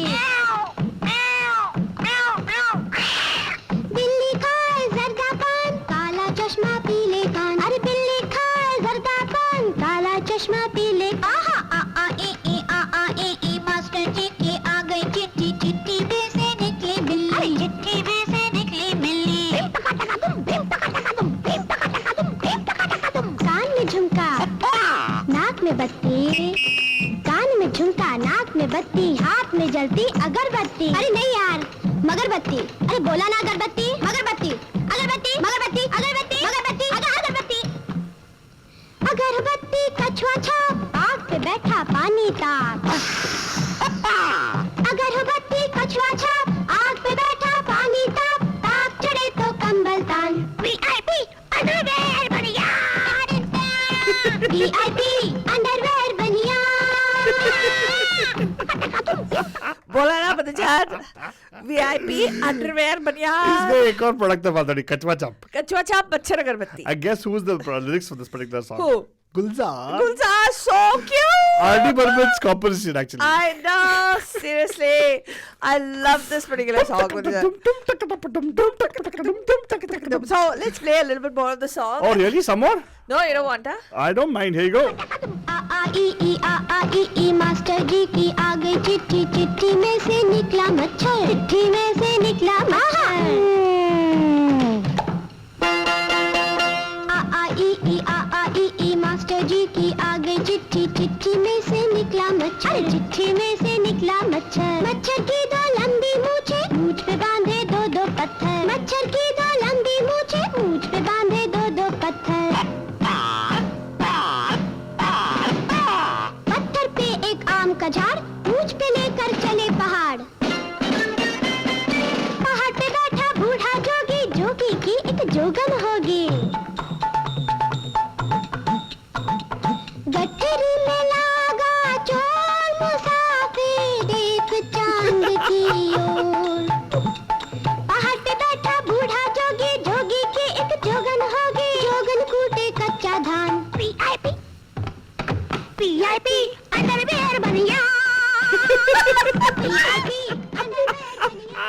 बिल्ली खाए जर्दा पान, काला चश्मा पीले कान. अरे बिल्ली खाए जर्दा पान, काला चश्मा पीले. मास्टर जी की आ गई चिट्ठी, चिट्ठी में से निकली बिल्ली, चिट्ठी में से निकली बिल्ली. कान में झुमका, नाक में बत्ती, कान में झुमका, नाक में बत्ती, हाथ में जलती अगरबत्ती. अरे नहीं यार, मगरबत्ती. अरे बोला ना अगरबत्ती, मगरबत्ती, अगरबत्ती, मगरबत्ती, अगरबत्ती, मगरबत्ती, अगरबत्ती. अगरबत्ती कछुआ छाप, आग पे बैठा पानी ताप. अगरबत्ती कछुआ छाप, आग पे बैठा पानी ताप, ताप चढ़े तो कंबल तान. VIP अंडरवेयर बनिया, VIP अंडरवेयर बनिया. बोला ना Bunijan. VIP underwear बनिया. इसमें एक और प्रोडक्ट था फादर, कचवा चाप. कछुआ छाप मच्छर अगरबत्ती. I guess who's the lyrics for this particular song? Who? Gulzar. Gulzar, so cute. R.D. Burman's composition actually. I know, seriously. I love this particular song. So let's play a little bit more of the song. Oh really? Some more? No, you don't want to? I don't mind. Here you go. Master ji की आ गई चिट्ठी, चिट्ठी में से निकला मच्छर, चिट्ठी में से निकला मच्छर. मास्टर जी की आ गई चिट्ठी, चिट्ठी में से निकला मच्छर, चिट्ठी में से निकला मच्छर. मच्छर की दो लंबी मूछे, मूछ पे बांधे दो दो पत्थर. मच्छर की दो लंबी मूछे, मूछ पे बांधे दो दो पत्थर. पत्थर पे एक आम का झाड़, मूछ पे लेकर चले पहाड़. पहाड़ पे बैठा बूढ़ा जोगी, जोगी की एक जोगन होगी. गठरी में लागा चोर मुसाफिर, देख चांद की ओर. पहाड़ पे बैठा बूढ़ा जोगी, जोगी की एक जोगन होगी. जोगन कूटे कच्चा धान. VIP अंडरवेयर बनिया. VIP अंडरवेयर बनिया.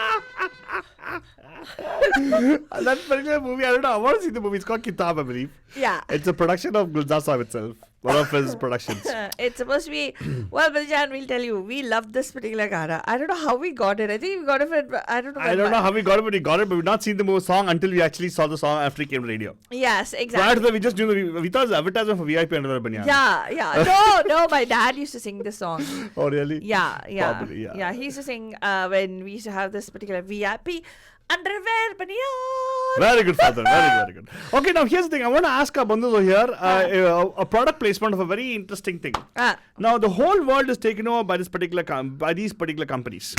That particular movie, I don't know. I want to see the movie. It's called Kitab, I believe. Yeah. It's a production of Gulzar Saab itself. One of his productions. It's supposed to be. Well, Biljan, we'll tell you. We love this particular Gana. I don't know how we got it. I think we got it from. I don't know. I don't know how we got it, but we got it. But we've not seen the song until we actually saw the song after it came to radio. Yes, Prior to exactly. that, we just knew we thought it was advertisement for VIP under the banyan. Yeah. No. My dad used to sing this song. Oh, really? Yeah. Probably, yeah. Yeah, he used to sing when we used to have this particular VIP underwear banyan. Very good, father. Very good. Okay, now here's the thing. I want to ask our bandhus over here a product placement of a very interesting thing. Now, the whole world is taken over by these particular companies.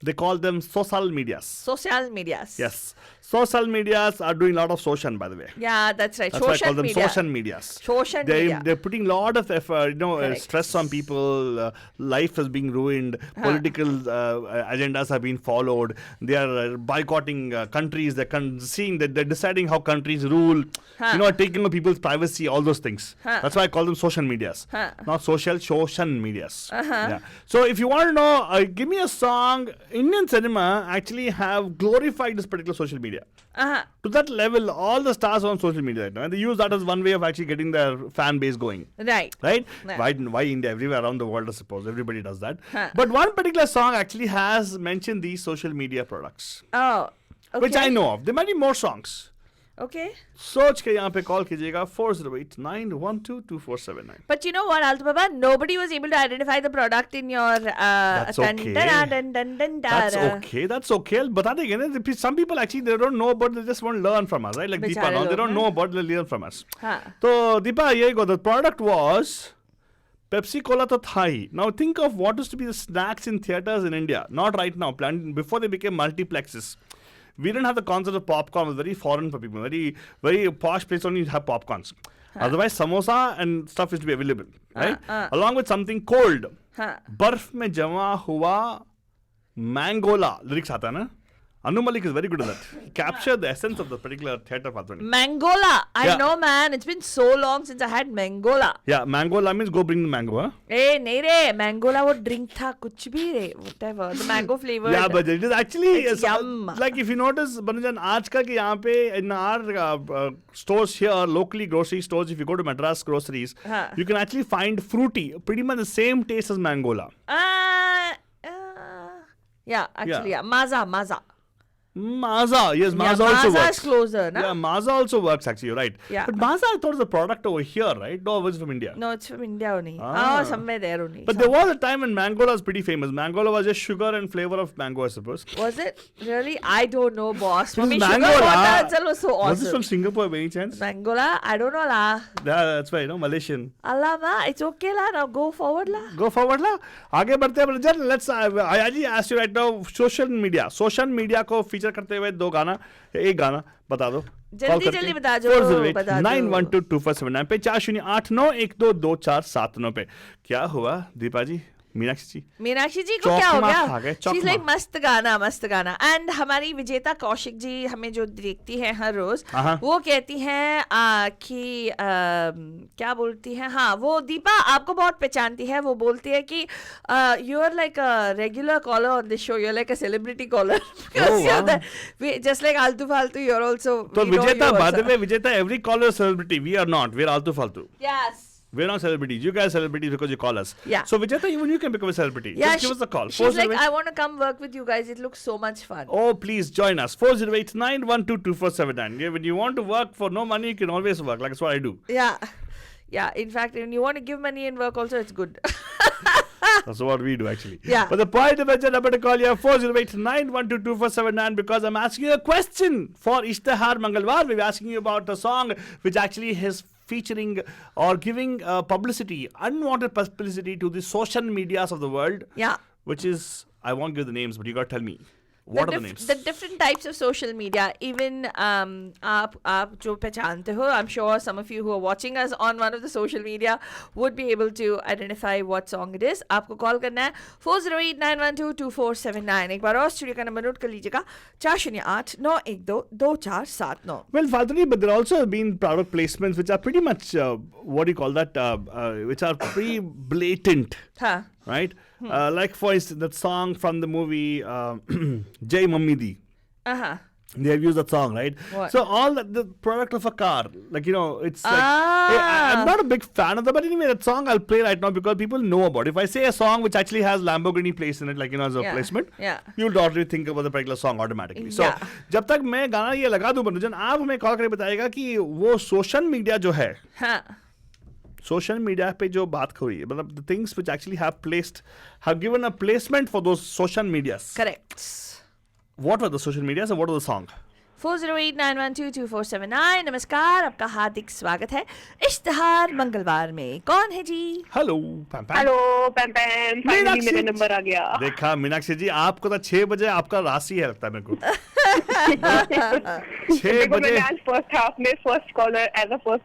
They call them social medias. Social medias. Yes. Social medias are doing a lot of social, by the way. Yeah, that's right. That's why I call Social them media. social medias. Social media. They're putting a lot of effort, Correct. stress on people. Life is being ruined. Political agendas are being followed. They are boycotting countries. They're seeing that they're deciding how countries rule. Taking away people's privacy. All those things. That's why I call them social medias, not social medias. Yeah. So if you want to know, give me a song. Indian cinema actually have glorified this particular social media. To that level, all the stars are on social media right now, and they use that as one way of actually getting their fan base going. Right. Why India? Everywhere around the world, I suppose everybody does that. But one particular song actually has mentioned these social media products, Oh. Okay. which I know of. There might be more songs. Okay. सोच के यहाँ पे call कीजिएगा 4089122479. But you know what, Alto Baba? Nobody was able to identify the product in your. That's okay. That's okay. बता देंगे ना. Some people actually they don't know, but they just want to learn from us, right? Like Deepa, now they don't know, but they learn from us. So Deepa, here you go. The product was Pepsi Cola to था ही. Now think of what used to be the snacks in theaters in India. Not right now. Planned before they became multiplexes. We didn't have the concept of popcorn. It was very foreign for people. Very, very posh place only have popcorns. Otherwise, samosa and stuff used to be available, right? Along with something cold. बर्फ में जमा हुआ mangola. Lyrics आता है ना? Anu Malik is very good at that. He captured the essence of the particular theatre. Mangola. I know, man. It's been so long since I had Mangola. Yeah, Mangola means go bring the mango, huh? Hey, nahi re. Mangola wo drink tha. Kuch bhi re. Whatever. The mango flavor. Yeah, but it is actually yum. Like if you notice, Banujan, aajkal ke yahan pe in our stores here, locally grocery stores, if you go to Madras groceries, you can actually find fruity, pretty much the same taste as Mangola. Yeah, actually, yeah. Maza. Maaza, yes, Maaza also Maaza works. is closer, no? Yeah, Maaza also works actually, you're right. Yeah. But Maaza, I thought was a product over here, right? No, it was from India. No, it's from India only. Ah. Oh, somewhere there only. But there was a time when Mangola was pretty famous. Mangola was just sugar and flavor of mango, I suppose. Was it? Really? I don't know, boss. For This me, is sugar Mangola. water itself was so awesome. Was this from Singapore by any chance? Mangola? I don't know, la. Yeah, that's why, Malaysian. Allah, ma. It's okay, la. Now go forward, la. Go forward, la. आगे बढ़ते हैं brother. Let's. I actually asked you right now. Social media को feature करते हुए एक गाना बता दो. जल्दी बता दो. 912247 पे 4089122479 पे. क्या हुआ दीपा जी? मीनाक्षी जी को क्या हो गया? She's She's like मस्त गाना. And हमारी विजेता कौशिक जी हमें जो देखती है हर रोज, वो कहती हैं कि क्या बोलती हैं? हाँ, वो दीपा आपको बहुत पहचानती है. वो बोलती है कि you are like a regular caller on this show. You're like a celebrity caller. Just like Altu Faltu, you're also. तो विजेता by the way, विजेता every caller is celebrity. We are not. We are Altu Faltu. Yes. We're not celebrities. You guys are celebrities because you call us. Yeah. So Vijeta, even you can become a celebrity. Yeah, just give us a call. She's like, I want to come work with you guys. It looks so much fun. Oh, please join us. 4089122479. Yeah, when you want to work for no money, you can always work. Like that's what I do. Yeah. In fact, when you want to give money and work also, it's good. That's what we do actually. Yeah. But the point of it, I'm going to call you 4089122479 because I'm asking you a question for Ishtihar Mangalwar. We're asking you about a song which actually is featuring or giving publicity, unwanted publicity to the social medias of the world. Yeah. Which is, I won't give the names, but you got to tell me. What are the names? The different types of social media. Even आप जो पहचानते हो, I'm sure some of you who are watching us on one of the social media would be able to identify what song it is. आपको call करना है 4089122479. एक बार और studio का नंबर नोट कर लीजिएगा 4089122479. Well, Faltuni, but there also have been product placements which are pretty much, what do you call that, which are pretty blatant. Right? Like for instance, that song from the movie Jai Mammi Di. They have used that song, right? What? So all the product of a car, like, you know, it's like, I'm not a big fan of that, but anyway, that song I'll play right now because people know about it. If I say a song which actually has Lamborghini placed in it, like, you know, as a Yeah, placement, yeah. you'll already think about the particular song automatically. So, Yeah. जब तक मैं गाना ये लगा दूं मनोजन, आप हमें call करके बताएगा कि वो सोशल मीडिया जो है, हाँ. सोशल मीडिया पे जो बात हो रही है, मतलब the things which actually have given a placement for those social medias. Correct. What were the social medias and what was the song? 4089122479. नमस्कार, आपका हार्दिक स्वागत है इश्तिहार मंगलवार में. कौन है जी? Hello Pam पैम. Hello Pam पैम, finally मेरा नंबर आ गया. देखा मीनाक्षी जी, आपको तो 6 बजे आपका राशि है लगता है मेरे को. 6 देखो, बजे. मैंने आज फर्स्ट हाफ में फर्स्ट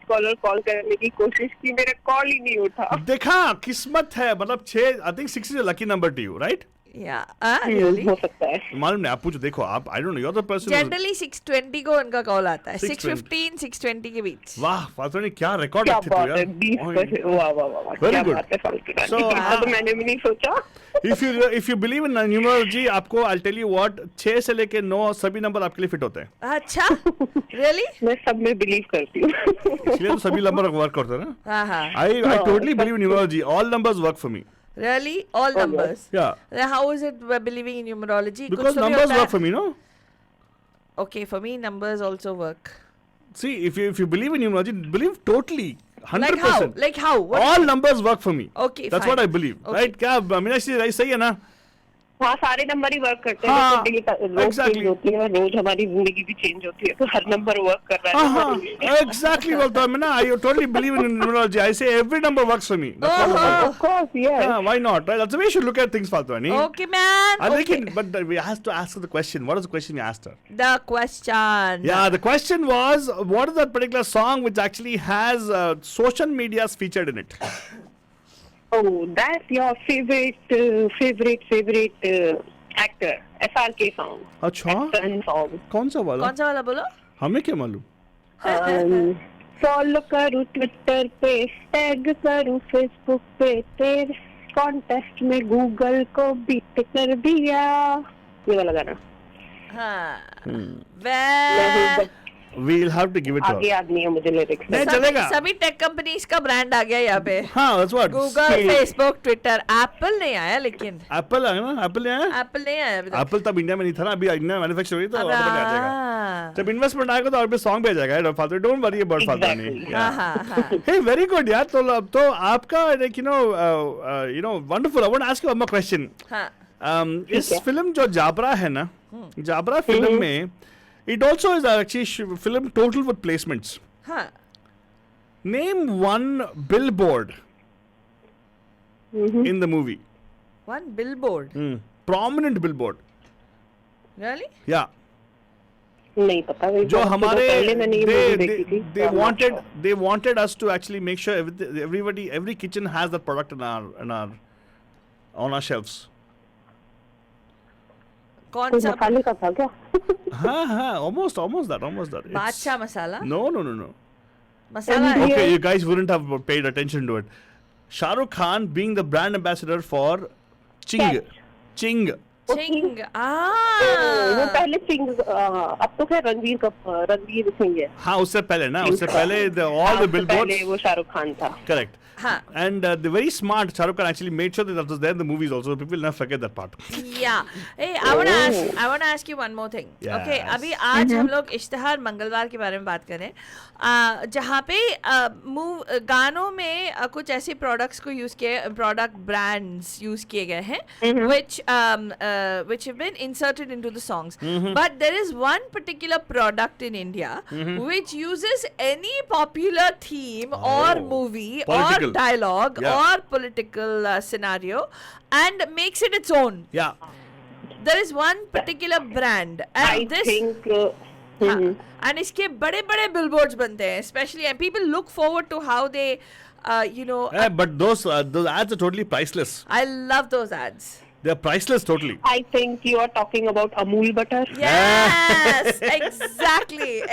कॉलर कॉल करने की कोशिश की, मेरा कॉल ही नहीं उठा. देखा, किस्मत है. मतलब 6, I think 6 is a lucky number two you, right? Yeah. Really? हो सकता है. मालूम नहीं, आप पूछो. देखो आप, I don't know, you are the person. Generally 6:20 को उनका कॉल आता है. 6:20. 6:15, 6:20 के बीच. वाह फालतू ने क्या रिकॉर्ड क्या रखे तू बात है, यार. 20%. वाह वाह वाह, Very क्या good. बात है फालतू रानी. So, इतना तो मैंने भी नहीं सोचा. If you believe in numerology, आपको I'll tell you what, 6 से लेके 9 सभी नंबर आपके लिए फिट होते हैं. अच्छा. Really? मैं सब में बिलीव करती हूँ. इसलिए तो सभी नंबर वर्क करते हैं ना. हाँ हाँ. I totally believe in numerology. All numbers work for me. Really? All numbers. Yeah. Then how is it believing in numerology? Because कुछ तो भी numbers होता है. work for me, no? Okay, for me numbers also work. See, if you believe in numerology, believe totally, 100%. Like how? What? All numbers work for me. Okay, That's fine. what I believe. Okay. Right? क्या मीनाक्षी सही है ना? हाँ, सारे number ही work करते हैं. हाँ, रोज exactly. Change होती है, रोज हमारी जिंदगी भी चेंज होती है, तो हर नंबर वर्क कर रहा है. हाँ, exactly बोलता हूँ मैं ना. I totally believe in numerology. I say every number works for me. That's what I believe. Of course, yes. Yeah, why not? Right? That's the way you should look at things, Faltwani. Okay, man. Okay. But we have to ask her the question. What is the question we asked her? The question. Yeah, the question was, what is that particular song which actually has social medias featured in it? Oh, that's your favorite actor. SRK song. अच्छा. Action song. कौन सा वाला? कौन सा वाला बोलो? हमें क्या मालूम? फॉलो करूँ ट्विटर पे, टैग करूँ फेसबुक पे, तेरे कॉन्टेस्ट में गूगल को बीट कर दिया. ये वाला गाना. हाँ. मैं We'll have to give it to आगे her. याद नहीं है मुझे लिरिक्स. नहीं चलेगा. सभी टेक कंपनीज का ब्रांड आ गया यहाँ पे. हाँ, that's what. Google, Facebook, Twitter. Apple नहीं आया लेकिन. एप्पल आया ना? एप्पल नहीं आया? एप्पल नहीं आया अभी तक. एप्पल तब इंडिया में नहीं था ना. अभी इंडिया में मैन्युफैक्चर हुई तो अब ऑटोमेटिक आ जाएगा. हाँ. जब इन्वेस्टमेंट आएगा तो और भी सॉन्ग भी आ जाएगा. फालतू, डोंट वरी अबाउट फालतू नहीं. Exactly. हाँ हाँ हाँ. Hey, very good यार. तो अब तो आपका like you know wonderful. I want to ask you one more question. हाँ. इस फिल्म जो जाबरा है ना, जाबरा फिल्म में it also is actually film total with placements. हाँ. Name one billboard in the movie. One billboard. Prominent billboard. Really? Yeah. नहीं पता. जो हमारे पहले मैंने ये movie देखी थी. they wanted us to actually make sure every kitchen has that product on our shelves. कौन सा? मसाले का था क्या? हाँ, almost that. It's- बादशाह मसाला. No. मसाला है. Okay, you guys wouldn't have paid attention to it. Shah Rukh Khan being the brand ambassador for Ching. चिंग. वो पहले सिंह, अब तो खैर रणवीर सिंह है. हाँ, उससे पहले all the billboards. पहले वो शाहरुख खान था. Correct. हाँ. And the very smart Shah Rukh Khan actually made sure that was there in the movies also. People will never forget that part. Yeah. Hey, I want to ask you one more thing. Yes. Okay, अभी आज हम लोग इश्तिहार मंगलवार के बारे में बात करें, जहाँ पे गानों में कुछ ऐसे प्रोडक्ट्स को यूज किए, प्रोडक्ट ब्रांड्स यूज किए गए हैं, which have been inserted into the songs. But there is one particular product in India which uses any popular theme or movie Political. or dialogue Yeah. or political scenario and makes it its own. Yeah. There is one particular brand I and this think हाँ, and इसके बड़े बड़े billboards बनते हैं, especially, and people look forward to how they But those ads are totally priceless. I love those ads. They're priceless totally. I think you are talking about Amul butter. Yes, exactly.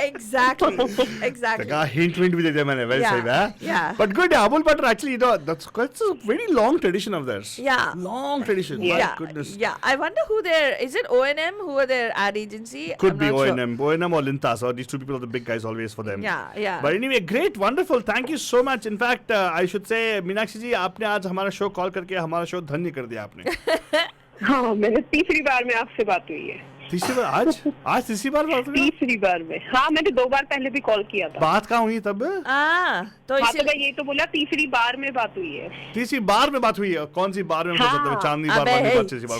Taka hint भी दे दिया मैंने. Very Yeah, safe, huh? yeah. But good, Amul butter actually, that's a very long tradition of theirs. Yeah. Long tradition. Yeah, My goodness. yeah. I wonder who is it O&M who are their ad agency? Could I'm be not sure. O&M or Lintas, or these two people are the big guys always for them. Yeah. But anyway, great, wonderful. Thank you so much. In fact, I should say, Meenakshi जी, आपने आज हमारा show call करके हमारा show धन्य कर दिया आपने. हाँ, मैंने तीसरी बार में आपसे बात हुई है. तीसरी बार आज तीसरी बार बात हुई. तीसरी बार में. हाँ, मैंने 2 बार पहले भी कॉल किया था. बात कहाँ हुई तब? तो हाँ, तो इसीलिए मैं ये तो बोला तीसरी बार में बात हुई है. तीसरी बार में बात हुई है. कौन सी बार में हम कर सकते हैं? हाँ. चांदनी बार, अबे वाली बार, तीसरी बार.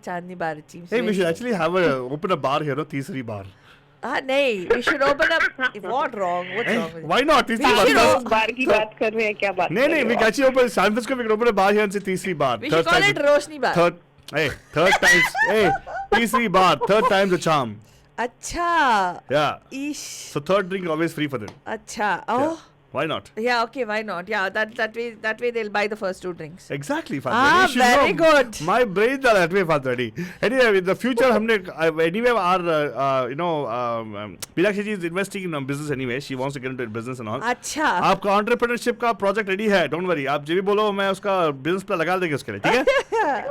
चांदनी बार Hey, we should actually have open a bar here, no? तीसरी बार. नहीं, we should open up. What's wrong with you? Why not? तीसरी We should बार. open- बार की बात कर रहे हैं, क्या बात? नहीं, we can actually open San Francisco. We can open a bar here and say तीसरी बार. We should call it Roshni bar. Third times. Hey, तीसरी बार. Third time's a charm. अच्छा. Yeah. Ish. So third drink always free for them. अच्छा. Oh. Why not? Yeah, okay, why not? Yeah, that way they'll buy the first 2 drinks. Exactly, Father. Ah, very good. My brains are that way, Father. Anyway, in the future, anyway, our Meenakshi ji is investing in business anyway. She wants to get into business and all. अच्छा. आपका entrepreneurship का project ready है. Don't worry. आप जो भी बोलो, मैं उसका business plan लगा देंगे उसके लिए, ठीक है?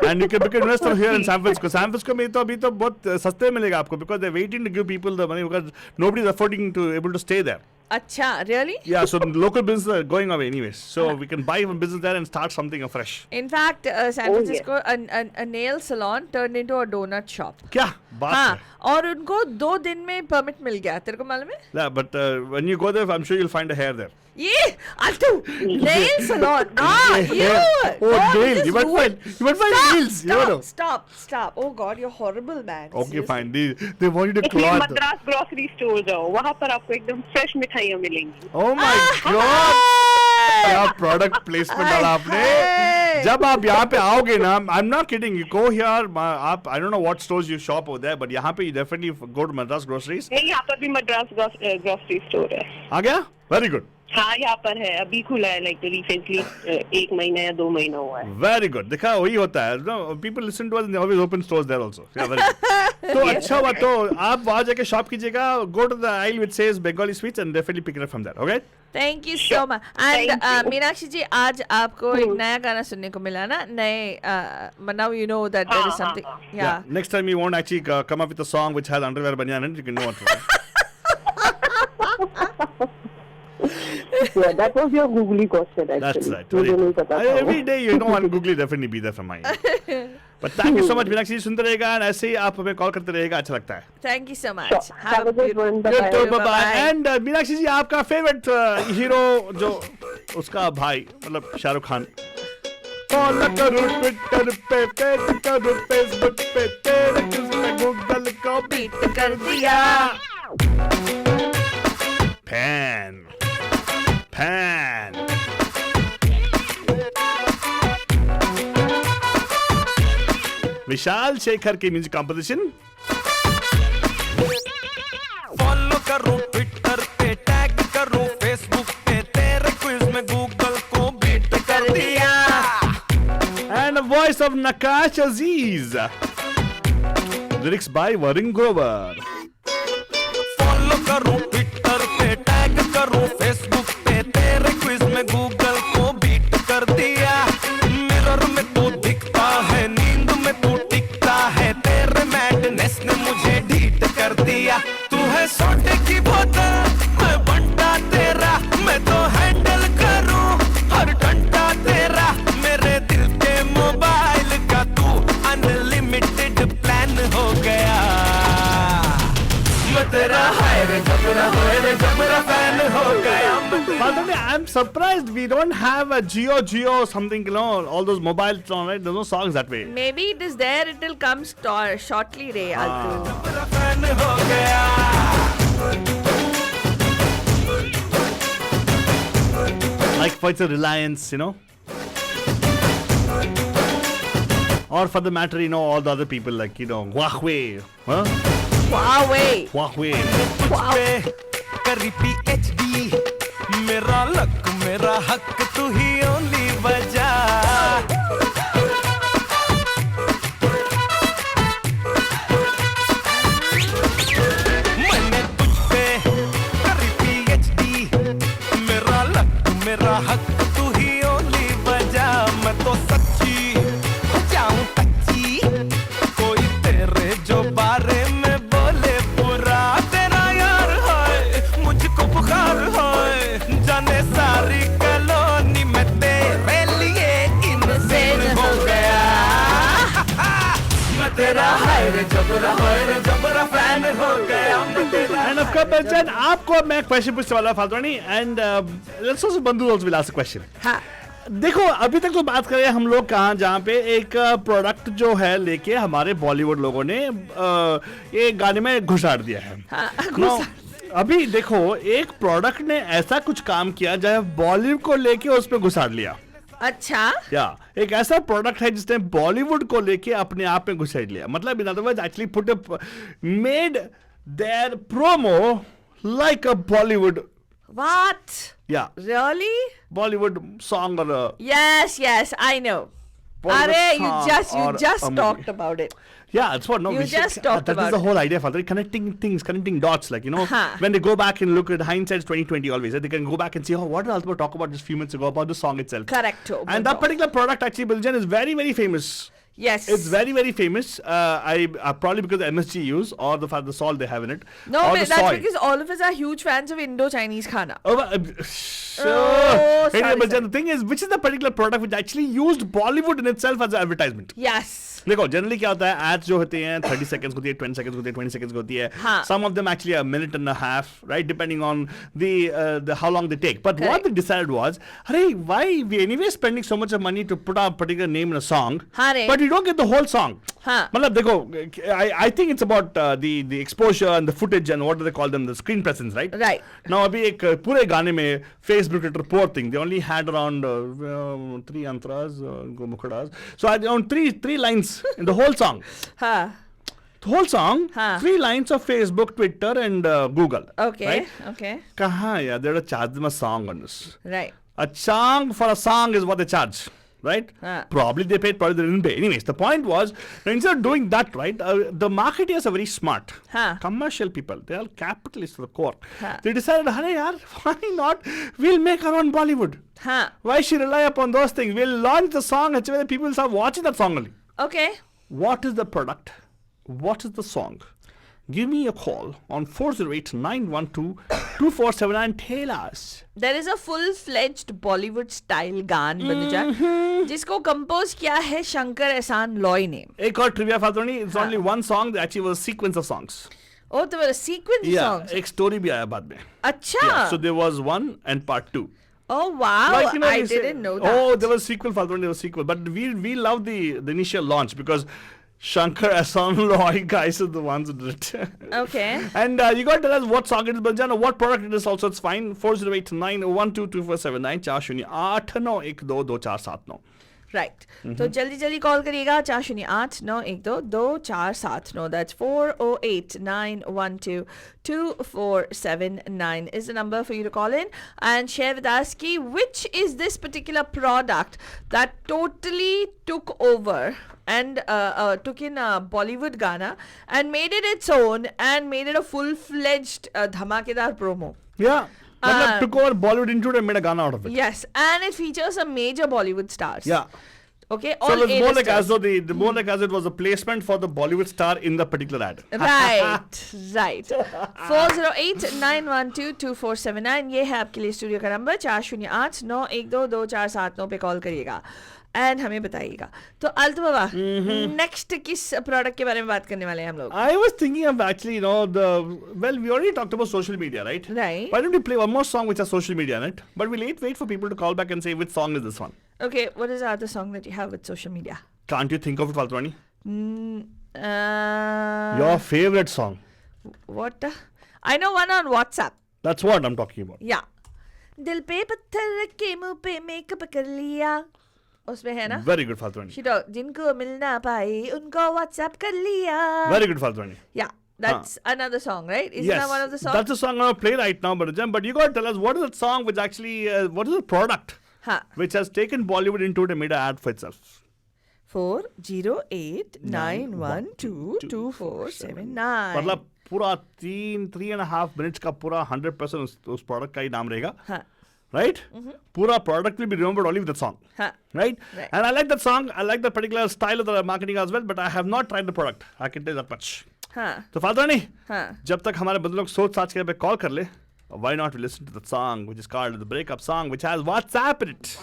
And you can become investor here in San Francisco. San Francisco में तो अभी तो बहुत सस्ते में मिलेगा आपको, because they're waiting to give people the money because nobody is affording to able to stay there. अच्छा, really? Yeah, so local business are going away anyways. So we can buy one business there and start something afresh. In fact, San Francisco, a nail salon turned into a donut shop. क्या बात हाँ, है? और उनको 2 दिन में permit मिल गया. तेरे को मालूम है? Yeah, but when you go there, I'm sure you'll find a hair there. ये अल्टू nail salon. Ah, you. Oh, nail. You might find nails. You know. Stop. Oh God, you're horrible, man. Okay, fine. They want you to इसलिए clot. Madras grocery store जाओ, वहाँ पर आपको एकदम fresh मिठाइयाँ मिलेंगी. Oh my God! क्या product placement डाला आपने? जब आप यहाँ पे आओगे ना, I'm not kidding. You go here. आप I don't know what stores you shop over there, but यहाँ पे you definitely go to Madras Groceries. नहीं, यहाँ पर भी मद्रास ग्रोसरी स्टोर है. आ गया? Very good. हाँ, यहाँ पर है, अभी खुला है, लाइक रिसेंटली 1 महीना या 2 महीना हुआ है. Very good. देखा वही होता है. No, people listen to us and they always open stores there also. Yeah, very good. तो अच्छा हुआ तो आप वहाँ जाके शॉप कीजिएगा. Go to the aisle which says Bengali sweets and definitely pick it up from there. Okay? Thank you so much. And Meenakshi जी, आज आपको एक नया गाना सुनने को मिला ना? Now you know that there is something. Yeah. Next time you won't actually come up with a song which has underwear banyan in it, you can know what to do. Yeah, that was your googly question actually. That's right. मुझे नहीं पता था. Every day you know one Google definitely be there from my end. But thank you so much, Meenakshi जी. सुनते रहेगा and ऐसे ही आप हमें call करते रहेगा. अच्छा लगता है. Thank you so much. Sure. Have a good one. Good Bye-bye. to bye bye. Bye-bye. And Meenakshi जी, आपका फेवरेट हीरो जो उसका भाई मतलब शाहरुख खान. फॉलो करो ट्विटर पे, पेज करो फेसबुक पे, तेरे किस पे गूगल को बीट कर दिया. फैन विशाल शेखर की म्यूजिक कॉम्पोजिशन. फॉलो करो ट्विटर पे, टैग करो फेसबुक पे, तेरे क्विज में गूगल को बीट कर दिया. And a voice of Nakash Aziz. Lyrics by Varun Grover. Follow करो ट्विटर पे, टैग करो फेसबुक पे, तेरे क्विज में गूगल को बीट कर दिया. मिरर में तू दिखता है, नींद में तू टिकता है, तेरे मैडनेस ने मुझे ढीठ कर दिया. तू है सोडे की बोतल, मैं बंटा तेरा, मैं तो हैंडल करूं हर घंटा तेरा. मेरे दिल के मोबाइल का तू अनलिमिटेड प्लान हो गया. मैं तेरा हाय रे जबरा फैन हो गया. But I'm surprised we don't have a Geo something, you know, all those mobile, right? There's no songs that way. Maybe it is there. It will come shortly, Ray. जबरा fan हो गया. Like for the Reliance, you know. Or for the matter, you know, all the other people like, you know, Huawei. Huh? Huawei. पे करी PhD, मेरा luck मेरा हक तू ही only वजह. तेरा, हाय रे जबरा, हाय रे जबरा, फैन हो गया मैं तेरा. And of course, बच्चन, आपको मैं क्वेश्चन पूछने वाला फालतू नहीं. And let's also बंधु also will ask a question. हाँ. देखो अभी तक तो बात करें हम लोग कहाँ जहाँ पे एक प्रोडक्ट जो है लेके हमारे बॉलीवुड लोगों ने ये गाने में घुसाड़ दिया है. हाँ, Now, अभी देखो एक प्रोडक्ट ने ऐसा कुछ काम किया जहाँ बॉलीवुड को लेके उस पे घुसाड़ लिया. अच्छा. या एक ऐसा प्रोडक्ट है जिसने बॉलीवुड को लेके अपने आप में घुसेड़ लिया. मतलब in other words actually put made their promo like a Bollywood. What? Yeah. Really? Bollywood song or a Yes, I know. Bollywood Arey, song you or just a movie. talked about it. Yeah, that's what. No, You we should- just talked that about is the it. whole idea, Father. Connecting things, connecting dots. Like, you know, Huh. when they go back and look at hindsight's 2020 always, they can go back and see, oh, what did Althaba talk about just few minutes ago about the song itself. Correct. And that particular product actually, Biljan, is very, very famous. Yes. It's very, very famous. Probably because the MSG use or the fact the salt they have in it. No, or but the that's soy. because all of us are huge fans of Indo-Chinese khana. Oh, sorry, but sorry. the thing is, which is the particular product which actually used Bollywood in itself as an advertisement? Yes. देखो generally क्या होता है ads जो होते हैं 30 seconds होती है 20 seconds होती है 20 सेकंड्स होती है हाँ. some of them actually a minute and a half right depending on the how long they take but what Correct. they decided was अरे why we anyway spending so much of money to put a particular name in a song हाँ रे. but you don't get the whole song हाँ. मतलब देखो I think it's about the exposure and the footage and what do they call them the screen presence right Right. now अभी एक पूरे गाने में Facebook Twitter poor thing they only had around 3 antras mukhadas so around three lines in the whole song Huh. the whole song, Huh. 3 lines of Facebook, Twitter, and Google. Okay. Right? Okay. Kaha, yeah, they're charge them a song on this. Right. A song for a song is what they charge, right? Huh. Probably they paid, probably they didn't pay. Anyways, the point was, instead of doing that, right, the marketeers are very smart. Huh. Commercial people, they are capitalists to the core. Huh. They decided, hey, yaar, why not? We'll make our own Bollywood. Huh. Why should rely upon those things? We'll launch the song, and the people start watching that song only. Okay. What is the product? What is the song? Give me a call on 408-912-2479. Tell us. There is a full-fledged Bollywood style गान बंदूजा जिसको compose किया है शंकर एहसान लॉय ने. एक और trivia फातोनी. It's only one song. There actually was a sequence of songs. Oh, there were a sequence of Yeah. songs. एक story भी आया बाद में. अच्छा. Yeah. So there was 1 and part 2. Oh wow! Like, you know, I they say- didn't know that. Oh, there was sequel, Faltoni, there was sequel. But we love the initial launch because Shankar Ahsan Loy guys are the ones who did it. Okay. And you got to tell us what song it is, Banjan, or what product it is also. It's fine. 408-912-2479 408-912-2479. Right. तो जल्दी जल्दी call करिएगा 408-912-2479. That's 408-912-2479 is the number for you to call in and share with us ki which is this particular product that totally took over and took in a Bollywood Gana and made it its own and made it a full-fledged dhamakedar promo. Yeah. Matlab took over Bollywood into it and made a Gana out of it. Yes, and it features some major Bollywood stars. Yeah. Okay, So all it was more like A-listers. as though more like as it was a placement for the Bollywood star in the particular ad. right 408-912-2479 ये है आपके लिए studio का number 408-912-2479 पे call करिएगा and हमें बताइएगा. तो अल्त बाबा नेक्स्ट किस प्रोडक्ट के बारे में बात करने वाले हैं हम लोग? I was thinking of actually, we already talked about social media, right? Right. Why don't we play one more song which has social media in it? But we'll wait for people to call back and say which song is this one. Okay, what is the other song that you have with social media? Can't you think of it, Faltwani? Uh, Your favorite song. What? I know one on WhatsApp. That's what I'm talking about. Yeah. दिल पे पत्थर रख के मुंह पे makeup कर लिया उसमें है ना. Very good, Faltwani. जिनको मिल ना पाए उनको WhatsApp कर लिया. Very good, Faltwani. Yeah, that's another song, right? Isn't Yes. that one of the songs? That's the song I'm going to play right now, but you got to tell us what is that song which actually, what is the product हाँ. which has taken Bollywood into it and made an ad for itself? 408-912-2479. मतलब पूरा 3.5 minutes का पूरा 100% उस product का ही नाम रहेगा. हाँ. Right? Pura product will be remembered only with that song. Huh. Right? Right. And I like that song. I like the particular style of the marketing as well, but I have not tried the product. I can tell you that much. हाँ. तो father नहीं हाँ. जब तक हमारे बंधु लोग सोच साच के पे कॉल कर ले, why not we listen to that song which is called the breakup song which has WhatsApp in it.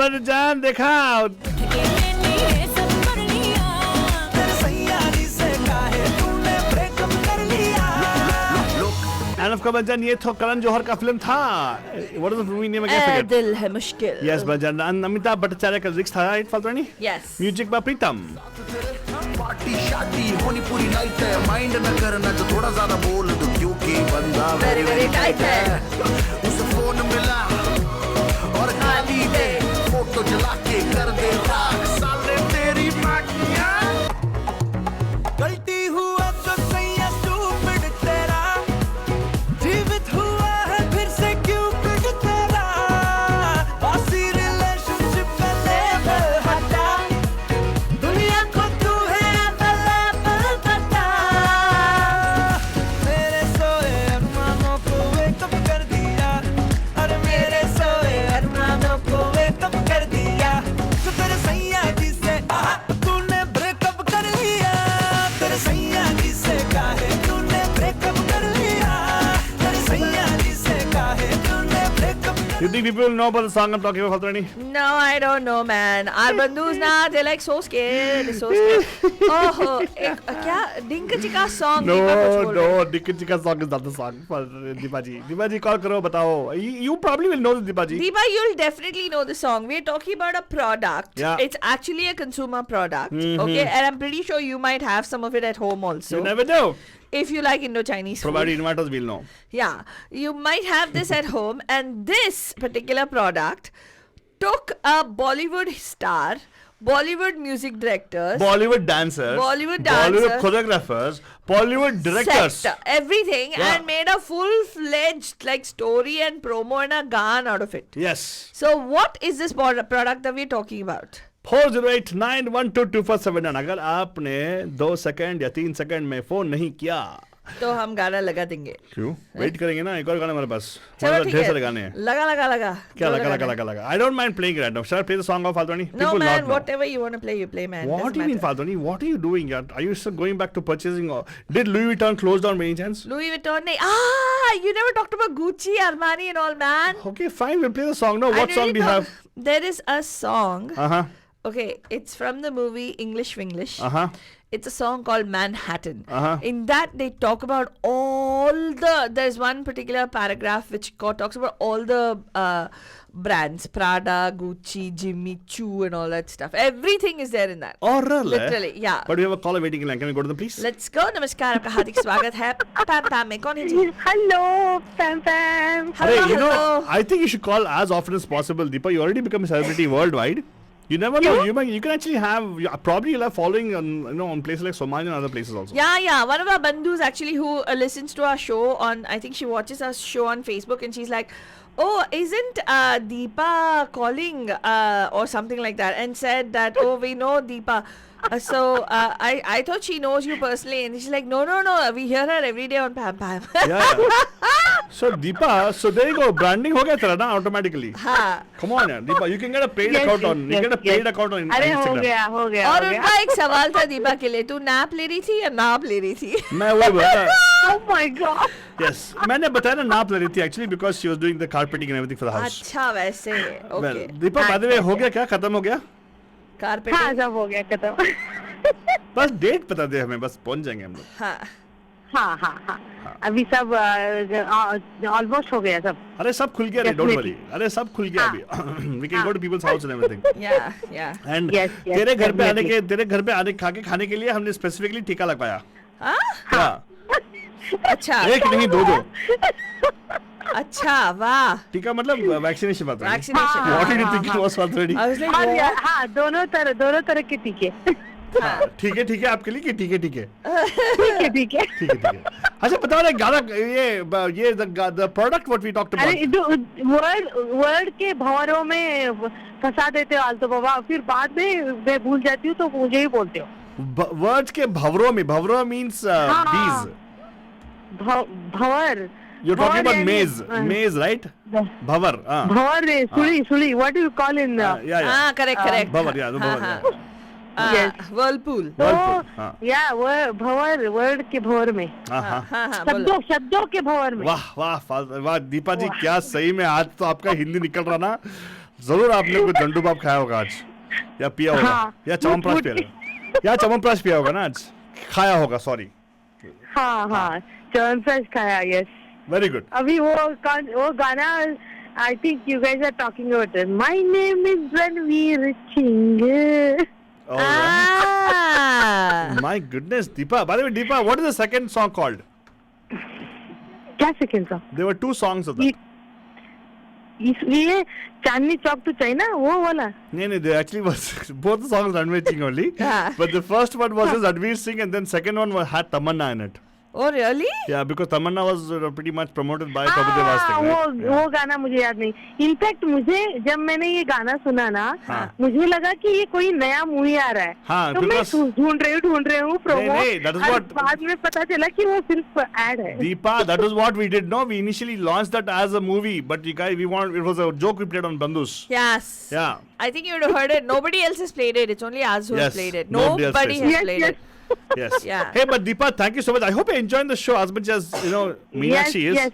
बन जान देखा एनफ का बन जान ये तो करण जौहर का फिल्म था what is the movie name again दिल है मुश्किल. यस बन जान अमिताभ भट्टाचार्य का लिरिक्स था राइट फाल्तु नहीं Yes. Music by Pritam party शादी होनी पूरी नाइट है माइंड न करना तो थोड़ा ज्यादा बोल दो क्योंकि बंदा वेरी वेरी टाइट है. उसे फोन मिला और गाली दे फोटो जला के कर दे राख साले तेरी पार्टियां गलती हुआ तो सैया स्टूपिड तेरा जीवित हुआ है फिर से क्यों पिट तेरा बासी रिलेशनशिप का लेवल हटा दुनिया को तू है अवेलेबल बता मेरे सोए अरमानों को वेकअप कर दिया अरे मेरे सोए अरमानों को वेकअप कर दिया तो तेरे सैया जी से तूने ब्रेकअप कर लिया तेरे सैया जी से काहे तूने ब्रेकअप कर लिया तेरे सैया जी से काहे तूने breakup You think people know about the song I'm talking about, Faltani? No, I don't know, man. Our bandus na, they're like so scared. They're so scared. Oh, क्या डिंक चिका song No, दीपा कुछ बोल no, रहे हैं. Dikka song is not the song for Deepaji. Deepaji, call karo, batao. You probably will know this, Deepaji. Deepa, you'll definitely know the song. We're talking about a product. Yeah. It's actually a consumer product. Mhm. Okay, and I'm pretty sure you might have some of it at home also. You never know. If you like Indo-Chinese food. Provided invite us, we'll know. Yeah, you might have this at home, and this particular product took a Bollywood star, Bollywood music directors, Bollywood dancers, Bollywood choreographers, Bollywood directors. set, everything, Yeah. and made a full-fledged like story and promo and a gaan out of it. Yes. So, what is this product that we're talking about? 4089122479 अगर आपने 2 second या 3 second में phone नहीं किया तो हम गाना लगा देंगे. क्यों वेट करेंगे ना एक और गाना हमारे पास चलो हमारे ठीक ढेर है. सारे गाने हैं लगा लगा लगा. क्या जो लगा लगाना है. लगा I don't mind playing random shall play the song of फाल्तोनी No people man, not know whatever you want to play, you play, man. what Doesn't do you mean matter. Faltoni what are you doing yaar are you still going back to purchasing or did Louis Vuitton close down by any chance Louis Vuitton. You never talked about Gucci, Armani, and all, man. okay fine we'll play the song no I what song really do you have thought- There is a song. uh-huh Okay, it's from the movie English Winglish. uh-huh It's a song called Manhattan. Uh-huh. In that, they talk about all the. There's one particular paragraph which talks about all the brands: Prada, Gucci, Jimmy Choo, and all that stuff. Everything is there in that. oh really Literally, yeah. but we have a caller waiting in line can we go to them please Let's go. नमस्कार आपका हार्दिक स्वागत है. पैम Pam में कौन है जी? Hello Pam Pam. Hey, Hello, you know, hello. I think you should call as often as possible, Deepa. You already become a celebrity worldwide. You never know. You can actually have probably you'll have following on on places like Somalia and other places also. Yeah. One of our bandus actually who listens to our show on, I think she watches our show on Facebook, and she's like, "Oh, isn't Deepa calling or something like that?" And said that, "Oh, we know Deepa." So I thought she knows you personally, and she's like, "No, we hear her every day on Pam Pam." Yeah. So Deepa, so there you go. Branding हो गया तेरा ना automatically. हाँ. Come on, यार. Deepa, you can get a paid Yes, account yes, on. You yes, can get a yes. paid account on अरे Instagram. हो गया और हो गया. उनका एक सवाल था दीपा के लिए, तू नैप ले रही थी या नाप ले रही थी? मैं वही बोला. Oh my God. Yes. मैंने बताया ना नाप ले रही थी actually because she was doing the carpeting and everything for the house. अच्छा वैसे. Well, Okay. Deepa, by the way, हो गया क्या? खत्म हो गया? कारपेट. हाँ सब हो गया खत्म. बस डेट बता दे हमें बस पहुंच जाएंगे हम लोग. हाँ. हाँ. अभी सब ऑलमोस्ट हो गया सब. अरे सब खुल गया रे डोंट Definitely. वरी अरे सब खुल गया अभी we can go to people's house and everything Yeah. And Yes, yes, तेरे घर पे आने definitely. के तेरे घर पे आने खाने के लिए हमने स्पेसिफिकली टीका लगवाया हाँ? हाँ अच्छा. एक नहीं दो अच्छा वाह. टीका मतलब वैक्सीनेशन बात है Vaccination. What did you think was already I was like, और what? हाँ दोनों तरह के टीके. ठीक है आपके लिए कि ठीक है ठीक है. ठीक है अच्छा बताओ ना गाना ये the product what we talked अरे अबाउट वर्ड के भंवरों में फंसा देते हो आलतू बाबा, फिर बाद में मैं भूल जाती हूँ तो मुझे ही बोलते हो. वर्ड्स के भवरों मींस बीज भंवर. यू टॉकिंग अबाउट यानी- मेज राइट भवर हां भंवर रे सुली व्हाट यू कॉल इन. या हाँ करेक्ट. भवर या भवर वर्लपूल. तो हाँ. या भंवर वर्ड के भंवर में, हाँ बोलो. शब्दों के भंवर में. वाह दीपा जी क्या सही में आज तो आपका हिंदी निकल रहा ना जरूर आपने कुछ झंडू बाप खाया होगा आज, या पिया होगा, हाँ, या च्यवनप्राश पिया होगा, या च्यवनप्राश पिया होगा ना आज, खाया होगा, सॉरी। हाँ च्यवनप्राश खाया, यस। Very good. अभी वो गाना I think you guys are talking about it, my name is Ranveer Singh. My goodness, Deepa. By the way, Deepa, what is the second song called? क्या second song? There were 2 songs of that. ये Chandni Chowk to China वो वाला? No, there actually was both the songs Ranveer Singh only. But the first one was Ranveer Singh, and then second one had Tamanna in it. Oh really? Yeah, because Tamanna was pretty much promoted by Prabhudev Singh. Right? वो गाना मुझे याद नहीं। In fact मुझे जब मैंने ये गाना सुना ना, मुझे लगा कि ये कोई नया मूवी आ रहा है। हाँ, तो मैं ढूंढ रही हूँ प्रोमो। that is what. बाद में पता चला कि वो सिर्फ ऐड है। Deepa, that was what we did. No, we initially launched that as a movie, but you guys, it was a joke we played on Bandus. Yes. Yeah. I think you would have heard it. Nobody else has played it. It's only us who has played it. Nobody else Nobody plays has played it. Yes. Yeah. Hey, but Deepa, thank you so much. I hope you're enjoying the show as much as Meenakshi is. Yes.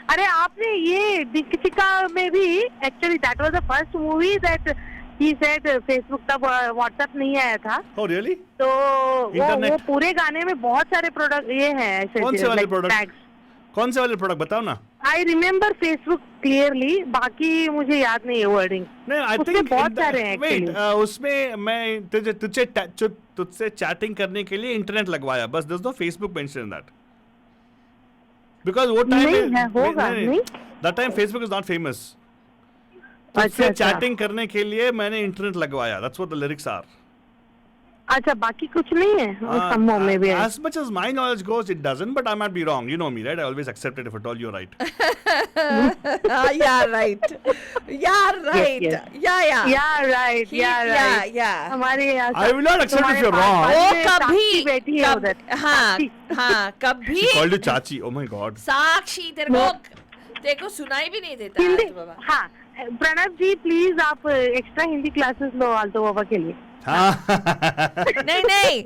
अरे आपने ये दीपिका में भी actually that was the first movie that he said Facebook तब WhatsApp नहीं आया था। Oh really? तो वो पूरे गाने में बहुत सारे प्रोडक्ट ये हैं ऐसे कौन से वाले like प्रोडक्ट? tags। कौन से वाले प्रोडक्ट बताओ ना? आई रिमेम्बर फेसबुक क्लियरली, बाकी मुझे याद नहीं है वर्डिंग। नहीं, आई उसमें थिंक बहुत सारे हैं वेट, actually। उसमें मैं तुझसे चैटिंग करने के लिए इंटरनेट लगवाया, बस there's no Facebook mention in that. Because वो टाइम नहीं है, होगा नहीं। that time Facebook is not famous. तुझसे चैटिंग करने के लिए मैंने इंटरनेट लगवाया, that's what the lyrics are. अच्छा, बाकी कुछ नहीं है सम्मो में भी है। As much as my knowledge goes, it doesn't, but I might be wrong. You know me, right? I always accept it if at all you're right. Yeah, right. Yeah, right. Yes. Yeah, right. Yeah. हमारे यहाँ I will not accept if you're wrong. वो कभी बैठी है उधर। हाँ कभी She called you Chachi. Oh my God. साक्षी तेरे को सुनाई भी नहीं देता हिंदी, आलतू बाबा। हाँ प्रणव जी प्लीज आप एक्स्ट्रा हिंदी क्लासेस लो आलतू बाबा के लिए। नहीं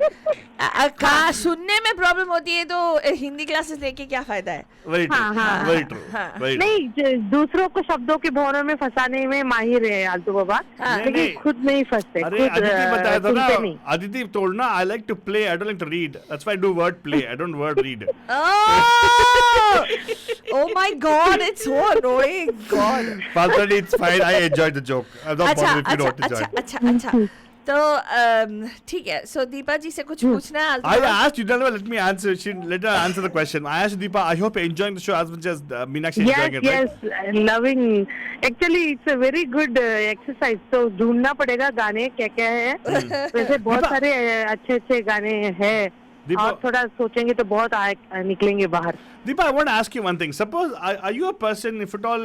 सुनने में प्रॉब्लम होती है तो हिंदी क्लासेस लेके क्या फायदा है? Very true. हाँ, Very true. Very true. नहीं, दूसरों को शब्दों के भौरों में फंसाने में माहिर है आलतू बाबा, लेकिन खुद नहीं फंसते। अरे अदिति बताया था ना, सुनते नहीं। अदिति told ना, I like to play, I don't like to read. That's why I do word play. I don't word read. Oh my God, it's so annoying. God. Faltani, it's fine. I enjoyed the joke. I'm not bothered if you don't enjoy it. अच्छा तो ठीक है। So Deepa जी से कुछ पूछना है? I asked you, let me answer. Let her answer the question. I asked Deepa, I hope you're enjoying the show as much as Meenakshi is enjoying it, right? Yes, loving. Actually, it's a very good exercise. So ढूंढना पड़ेगा गाने क्या है। वैसे बहुत सारे अच्छे गाने हैं, और थोड़ा सोचेंगे तो बहुत निकलेंगे बाहर। Deepa, I want to ask you one thing. Suppose, are you a person, if at all,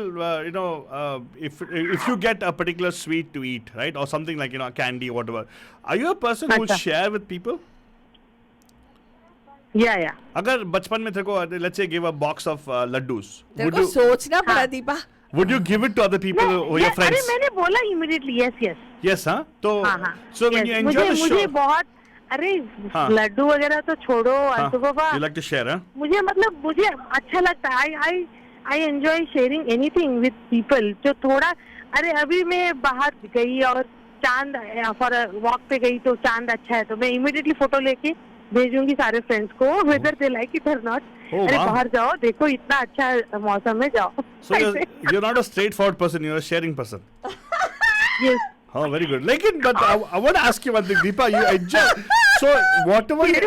if you get a particular sweet to eat, right, or something like, candy, whatever, are you a person who will share with people? Yeah. अगर बचपन में तेरे को, let's say, give a box of laddus. तेरे को सोचना पड़ा Deepa. Would you give it to other people or your friends? अरे मैंने बोला immediately yes. Yes, हाँ? तो, so when you enjoy the show. मुझे बहुत, अरे लड्डू वगैरह तो छोड़ो आलतू बाबा। You like to share, huh? मुझे अच्छा लगता है। I enjoy sharing anything with people। जो थोड़ा, अरे अभी मैं बाहर गई और चांद फॉर वॉक पे गई तो चांद अच्छा है तो मैं इमीडिएटली फोटो लेके भेजूंगी सारे फ्रेंड्स को, whether they like it or not। अरे बाहर जाओ, देखो इतना अच्छा मौसम है, जाओ। So you're not a straightforward person, you're a sharing person. Yes. Oh, very good. But I want to ask you one thing, Deepa. You enjoy, so whatever you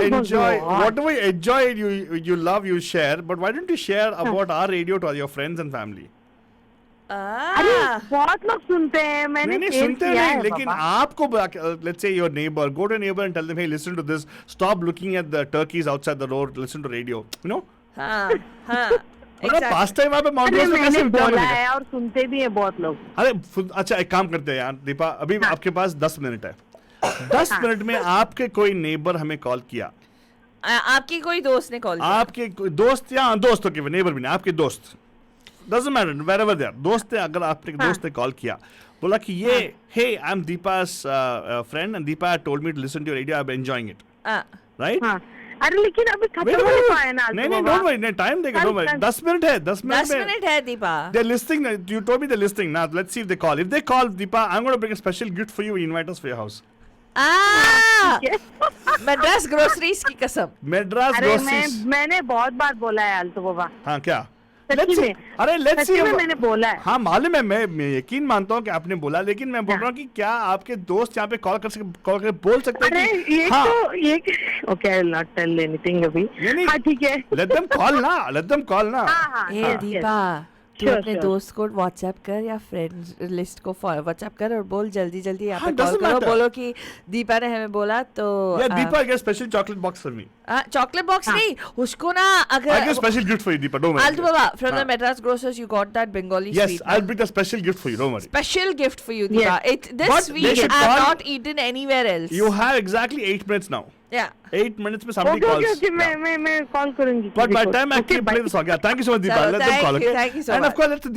enjoy, you love, you share. But why don't you share about our radio to your friends and family? अरे बहुत लोग सुनते हैं, मैंने नहीं सुनते नहीं, लेकिन आपको, let's say your neighbor, go to a neighbor and tell them, hey, listen to this. Stop looking at the turkeys outside the road. Listen to radio. You know? हाँ. पास टाइम वहाँ पे माउंटेन्स में कैसे बोला है और सुनते भी हैं बहुत लोग। अरे अच्छा, एक काम करते हैं यार दीपा, अभी आपके पास 10 मिनट है। 10 मिनट में आपके कोई नेबर हमें कॉल किया, आपकी कोई दोस्त ने कॉल किया, आपके दोस्त या दोस्तों के नेबर भी नहीं, आपके दोस्त, doesn't matter wherever they are, दोस्त है, अगर आपके दोस्त ने कॉल किया, बोला कि ये hey, I'm Deepa's friend and Deepa told me to listen to your radio, I'm enjoying it, right? अरे लेकिन अभी Wait, खत्म wait, नहीं wait. पाया ना नहीं नहीं, don't worry, नहीं टाइम देगा, don't worry. 10 मिनट है, 10 मिनट 10 मिनट है Deepa. They're listening. You told me they're listening. Now let's see if they call. If they call, Deepa, I'm going to bring a special gift for you. Invite us for your house. Madras groceries की कसम. Madras अरे groceries. मैंने बहुत बार बोला है आलतू बाबा. हाँ क्या? सच्ची Let's see. में. अरे let's सच्ची see. में मैंने बोला है. हाँ मालूम है, मैं यकीन मानता हूँ कि आपने बोला, लेकिन मैं बोल रहा हूँ कि क्या आपके दोस्त यहाँ पे कॉल करके बोल सकते अरे हैं कि ये हाँ, तो ये okay I will not tell anything अभी. नहीं हाँ ठीक है. let them call ना, let them call ना. हाँ हाँ. ए yes, दीपा, तू Sure, अपने sure. दोस्त को व्हाट्सएप कर या फ्रेंड्स लिस्ट को व्हाट्सएप कर और बोल जल्दी जल्दी यहाँ हाँ, पे कॉल doesn't करो. matter. बोलो कि दीपा ने हमें बोला तो Yeah, Deepa, I get special chocolate box for me. Chocolate box नहीं उसको ना. I get अगर special gift for you, Deepa. Don't worry. Altu Baba from the हाँ. Madras grocers you got that Bengali Yes, sweet. I'll bring a special gift for you. Don't worry. Special gift for you, Deepa. Yes. This But they sweet should I have call- not eaten anywhere else. You have exactly 8 minutes now. Yeah. 8 minutes में somebody okay calls. Okay okay Yeah. मैं call करूंगी. But by the time I Okay, can bye. play the song, yeah. Thank you so much, Deepa. चलो, Let them call, thank you, okay? thank you so And of much. course, let's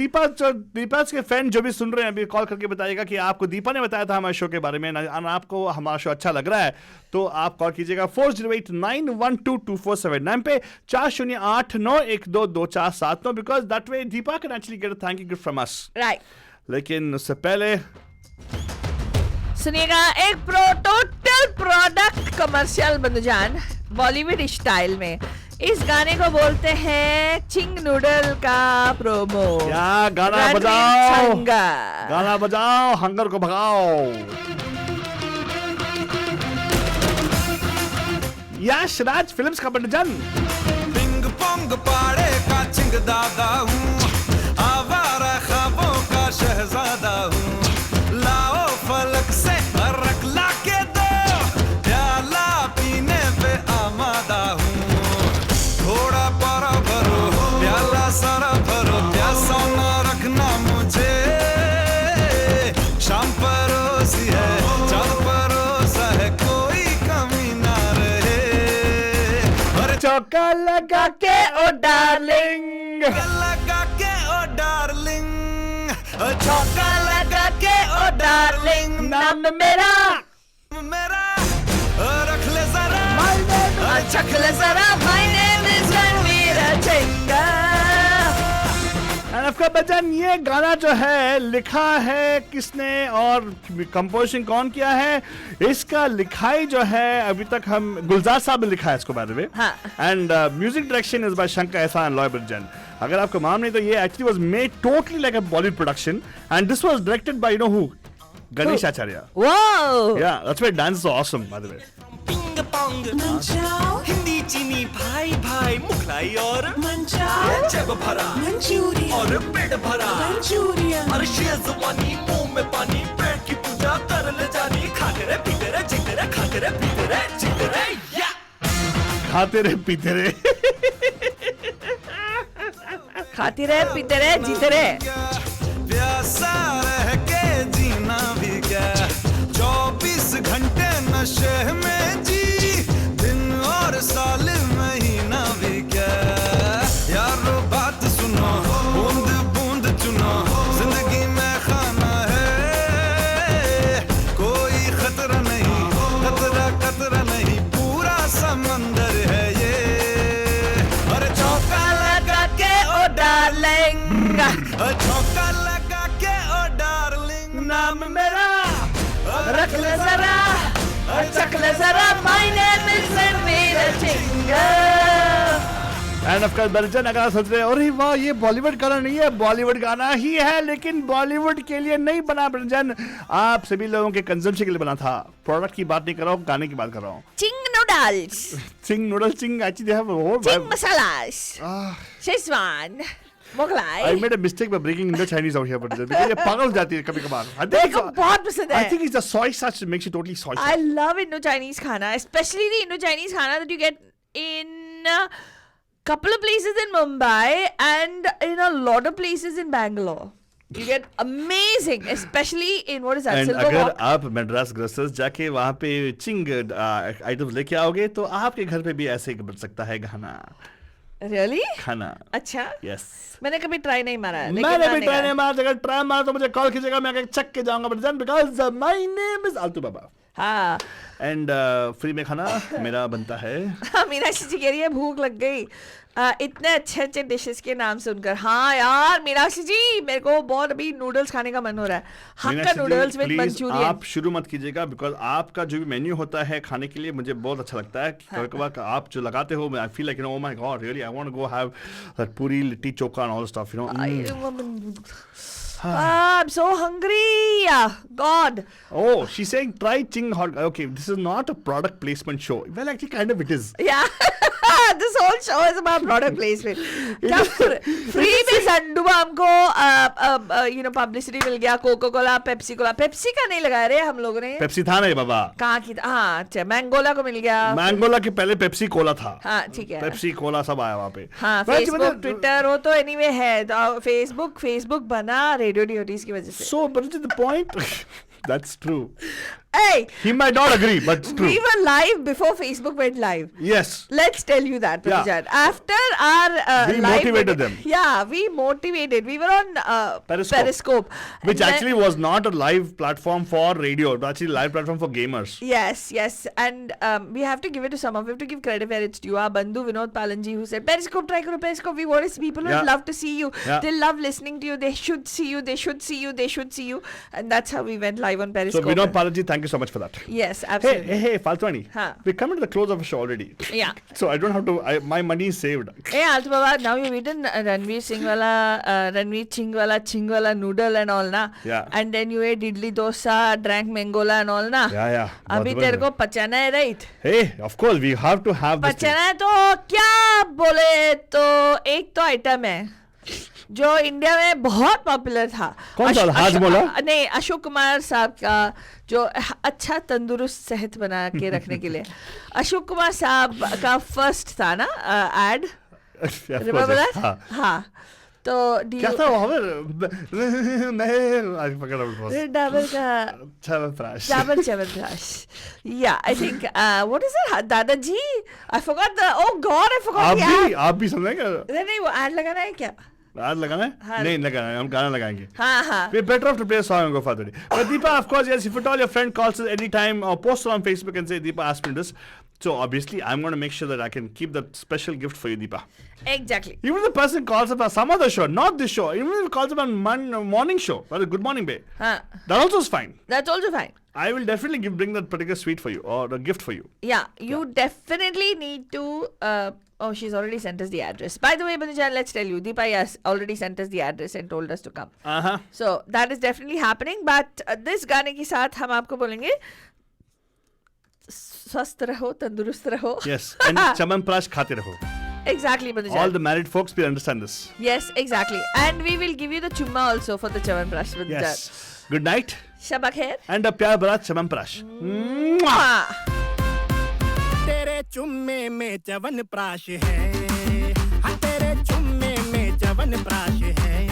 Deepa's के fan जो भी सुन रहे हैं अभी call करके बताइएगा कि आपको दीपा ने बताया था हमारे शो के बारे में और आपको हमारा शो अच्छा लग रहा है, तो आप कॉल कीजिएगा 4089122479 पे 4089122479 because that way Deepa can actually get a thank you gift from us. Right. लेकिन उससे पहले सुनिएगा एक टोटल प्रोडक्ट कमर्शियल बंदूजान बॉलीवुड स्टाइल में. इस गाने को बोलते हैं चिंग नूडल का प्रोमो. या गाना रणवीर बजाओ, छंगा. गाना बजाओ, हंगर को भगाओ. यश राज फिल्म्स का बंदूजान. पिंग पोंग पाड़े का चिंग दादा हूँ, आवारा ख्वाबों का शहजादा हूँ. लाओ फलक से रख ला के दो, प्याला पीने पे आमादा हूँ. थोड़ा पारा भरो, प्याला सारा भरो, प्यासा ना रखना मुझे. शाम परोसी है, चांद परोसा है, कोई कमी ना रहे. अरे चौका लगा के ओ डार्लिंग. लगा के ओ डार्लिंग, चौका लगा के ओ डार्लिंग. नाम मेरा मेरा रख ले जरा, चख ले जरा. My name is Ranveer Changa. And of course Bachchan, ये गाना जो है लिखा है किसने और कंपोजिशन कौन किया है, इसका लिखाई जो है अभी तक हम गुलजार साहब ने लिखा है इसको बारे में. हाँ. And music direction is by Shankar एहसान लॉय बच्चन. अगर आपको मालूम नहीं तो ये actually was made totally like a Bollywood production and this was directed by you know who, Ganesh Acharya. Whoa. या that's why dance is awesome by the way. Ping pong Hindi चीनी भाई भाई मुखलाई और जब भरा और पेट भरा और शेजवानी मुंह में पानी, पेट की पूजा कर ले जानी. खाते पीते रे जीते रे, खाते रे पीते रे जीते रे. या खाते रहे पीते रहे. खाती रहे पीते रहे जीते रहे. प्यासा रह के जीना भी क्या, 24 घंटे नशे में जी, दिन और साल महीना भी क्या. यारो बात सुनो, बूंद बूंद चुनो, जिंदगी में खाना है. कोई खतरा नहीं, खतरा नहीं, पूरा समंदर है ये. अरे चौका लगा के ओ डार्लिंग, चौका लगा के ओ डार्लिंग. नाम मेरा रख ले जरा, चख ले जरा. My name is Ranveer Changa. And of course Bachchan, अगर आप सोच रहे हैं अरे वाह ये बॉलीवुड गाना नहीं है, बॉलीवुड गाना ही है, लेकिन बॉलीवुड के लिए नहीं बना बच्चन, आप सभी लोगों के कंजम्पशन के लिए बना था. प्रोडक्ट की बात नहीं कर रहा हूँ, गाने की बात कर रहा हूँ. Ching noodles, Ching noodles, Ching actually they have Ching masalas, Schezwan, Mughlai. I made a mistake by bringing Indo Chinese out here, but because ये पागल हो जाती है कभी-कभार. I मेरे को बहुत पसंद है. I think it's the soy sauce that makes it totally soy sauce. I love Indo-Chinese khana, especially the Indo-Chinese khana that you get in a couple of places in Mumbai and in a lot of places in Bangalore. You get amazing, especially in what is that, And Silver अगर Walk. आप Madras grocers जाके वहाँ पे चिंग items लेके आओगे तो आपके घर पे भी ऐसे ही बन सकता है खाना. Really? खाना. अच्छा. Yes. मैंने कभी ट्राई नहीं मारा है, लेकिन मैंने भी मानेगा. ट्राई नहीं मारा. अगर ट्राई मारा तो मुझे कॉल कीजिएगा, मैं आके चेक के जाऊंगा but because my name is Altu Baba. हाँ एंड फ्री में खाना मेरा बनता है. मीनाक्षी जी कह रही है भूख लग गई इतने अच्छे अच्छे डिशेस के नाम सुनकर. हाँ यार मीनाक्षी जी मेरे को बहुत अभी नूडल्स खाने का मन हो रहा है. हक्का नूडल्स विद प्लीज मंचूरियन. आप शुरू मत कीजिएगा बिकॉज आपका जो भी मेन्यू होता है खाने के लिए मुझे बहुत अच्छा लगता है. कभी-कभार आप जो लगाते हो I feel like you know, oh my god really I want to go have that puri litti chokha and all stuff you know. I'm so hungry. God. Oh, she's saying try Ching Hot. Okay, this is not a product placement show. Well, actually, kind of it is. Yeah. This whole show is about product placement. क्या free में संडुबा हमको publicity मिल गया. Coca Cola, Pepsi Cola. Pepsi का नहीं लगाया रे हम लोगों ने. पेप्सी था नहीं बाबा. कहाँ की? हाँ अच्छा मैंगोला को मिल गया. मैंगोला के पहले पेप्सी कोला था. हाँ ठीक है. पेप्सी कोला सब आया वहाँ पे. हाँ फेसबुक ट्विटर वो तो एनीवे है. फेसबुक बना रेडियो ड्यूटीज की वजह से. So, but the point, that's true. Hey, he might not agree, but it's true. We were live before Facebook went live. Yes. Let's tell you that, Prajan. After our we live motivated them. Yeah, we motivated. We were on Periscope. Which actually was not a live platform for radio. It was actually a live platform for gamers. Yes. And we have to give it to someone. We have to give credit where it's due. Our Bandhu Vinod Palanji who said, Periscope, try karo Periscope. We want people who love to see you. Yeah. They love listening to you. They should see you. They should see you. They should see you. And that's how we went live on Periscope. So Vinod Palanji, thank you so much for that. Yes, absolutely. Hey, Faltwani. Huh. We're coming to the close of the show already. Yeah. So I don't have to. My money is saved. Hey, Altu Baba, now you've eaten Ranveer Singh wala noodle and all na. Yeah. And then you ate idli dosa, drank mangola and all na. Yeah. अभी तेरे को पचाना है, right? Hey, of course we have to have this. पचाना है तो क्या बोले तो एक तो आइटम है जो इंडिया में बहुत पॉपुलर था. कौन सा? हाजमोला? नहीं, अशोक कुमार साहब का जो अच्छा तंदुरुस्त सेहत बना के रखने के लिए. अशोक कुमार साहब का फर्स्ट था ना एड. Remember that? हाँ. तो क्या था वो? I forgot what it was. Dabur का chyawanprash. Yeah, I think what is it? दादाजी. I forgot the. Oh God, I forgot the ad. आप भी समझेंगे? नहीं वो ad लगाना है क्या? आज लगाना है? नहीं लगाना है, हम गाना लगाएंगे. हाँ. We're better off to play a song and go further. But Deepa, of course, yes, if at all your friend calls us anytime or posts on Facebook and say, Deepa asked me this. So obviously, I'm going to make sure that I can keep that special gift for you, Deepa. Exactly. Even if the person calls up on some other show, not this show, even if it calls up on morning show, or a Good Morning Bay, that also is fine. That's also fine. I will definitely bring that particular sweet for you or a gift for you. Yeah, you definitely need to. Oh, she's already sent us the address. By the way, Banujan, let's tell you, Deepa has already sent us the address and told us to come. So that is definitely happening. But this गाने के साथ हम आपको बोलेंगे स्वस्थ रहो, तंदुरुस्त रहो. Yes, and च्यवनप्राश खाते रहो. Exactly, Banujan. All the married folks will understand this. Yes, exactly. And we will give you the chumma also for the chyawanprash. Yes. Good night. Shaba खैर. And a प्यार भरा च्यवनप्राश. तेरे चुम्मे में च्यवनप्राश है. हाँ तेरे चुम्मे में च्यवनप्राश है.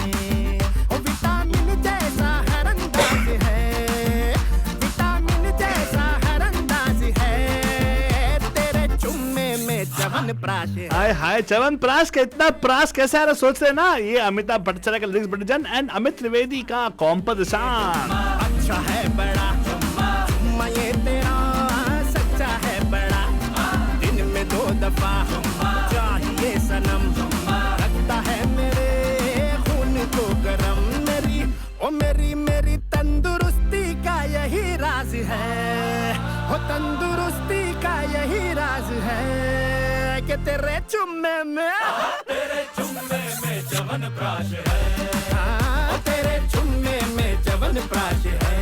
ओ विटामिन जैसा हर अंदाज है. विटामिन जैसा हर अंदाज है. तेरे चुम्मे में च्यवनप्राश है. हाय च्यवनप्राश का इतना प्राश कैसे आ रहा सोच रहे ना. ये अमिताभ भट्टाचार्य का lyrics button and Amit Trivedi का कॉम्पोजिशन. अच्छा है बड़ा चुम्मा ये तेरा. सच्चा है बड़ा दिन में 2 दफा चाहिए सनम. रखता है मेरे खून को गरम. मेरी तंदुरुस्ती का यही राज है. हो तंदुरुस्ती का यही राज है कि तेरे चुम्मे में च्यवनप्राश है. तेरे चुम्मे में च्यवनप्राश है.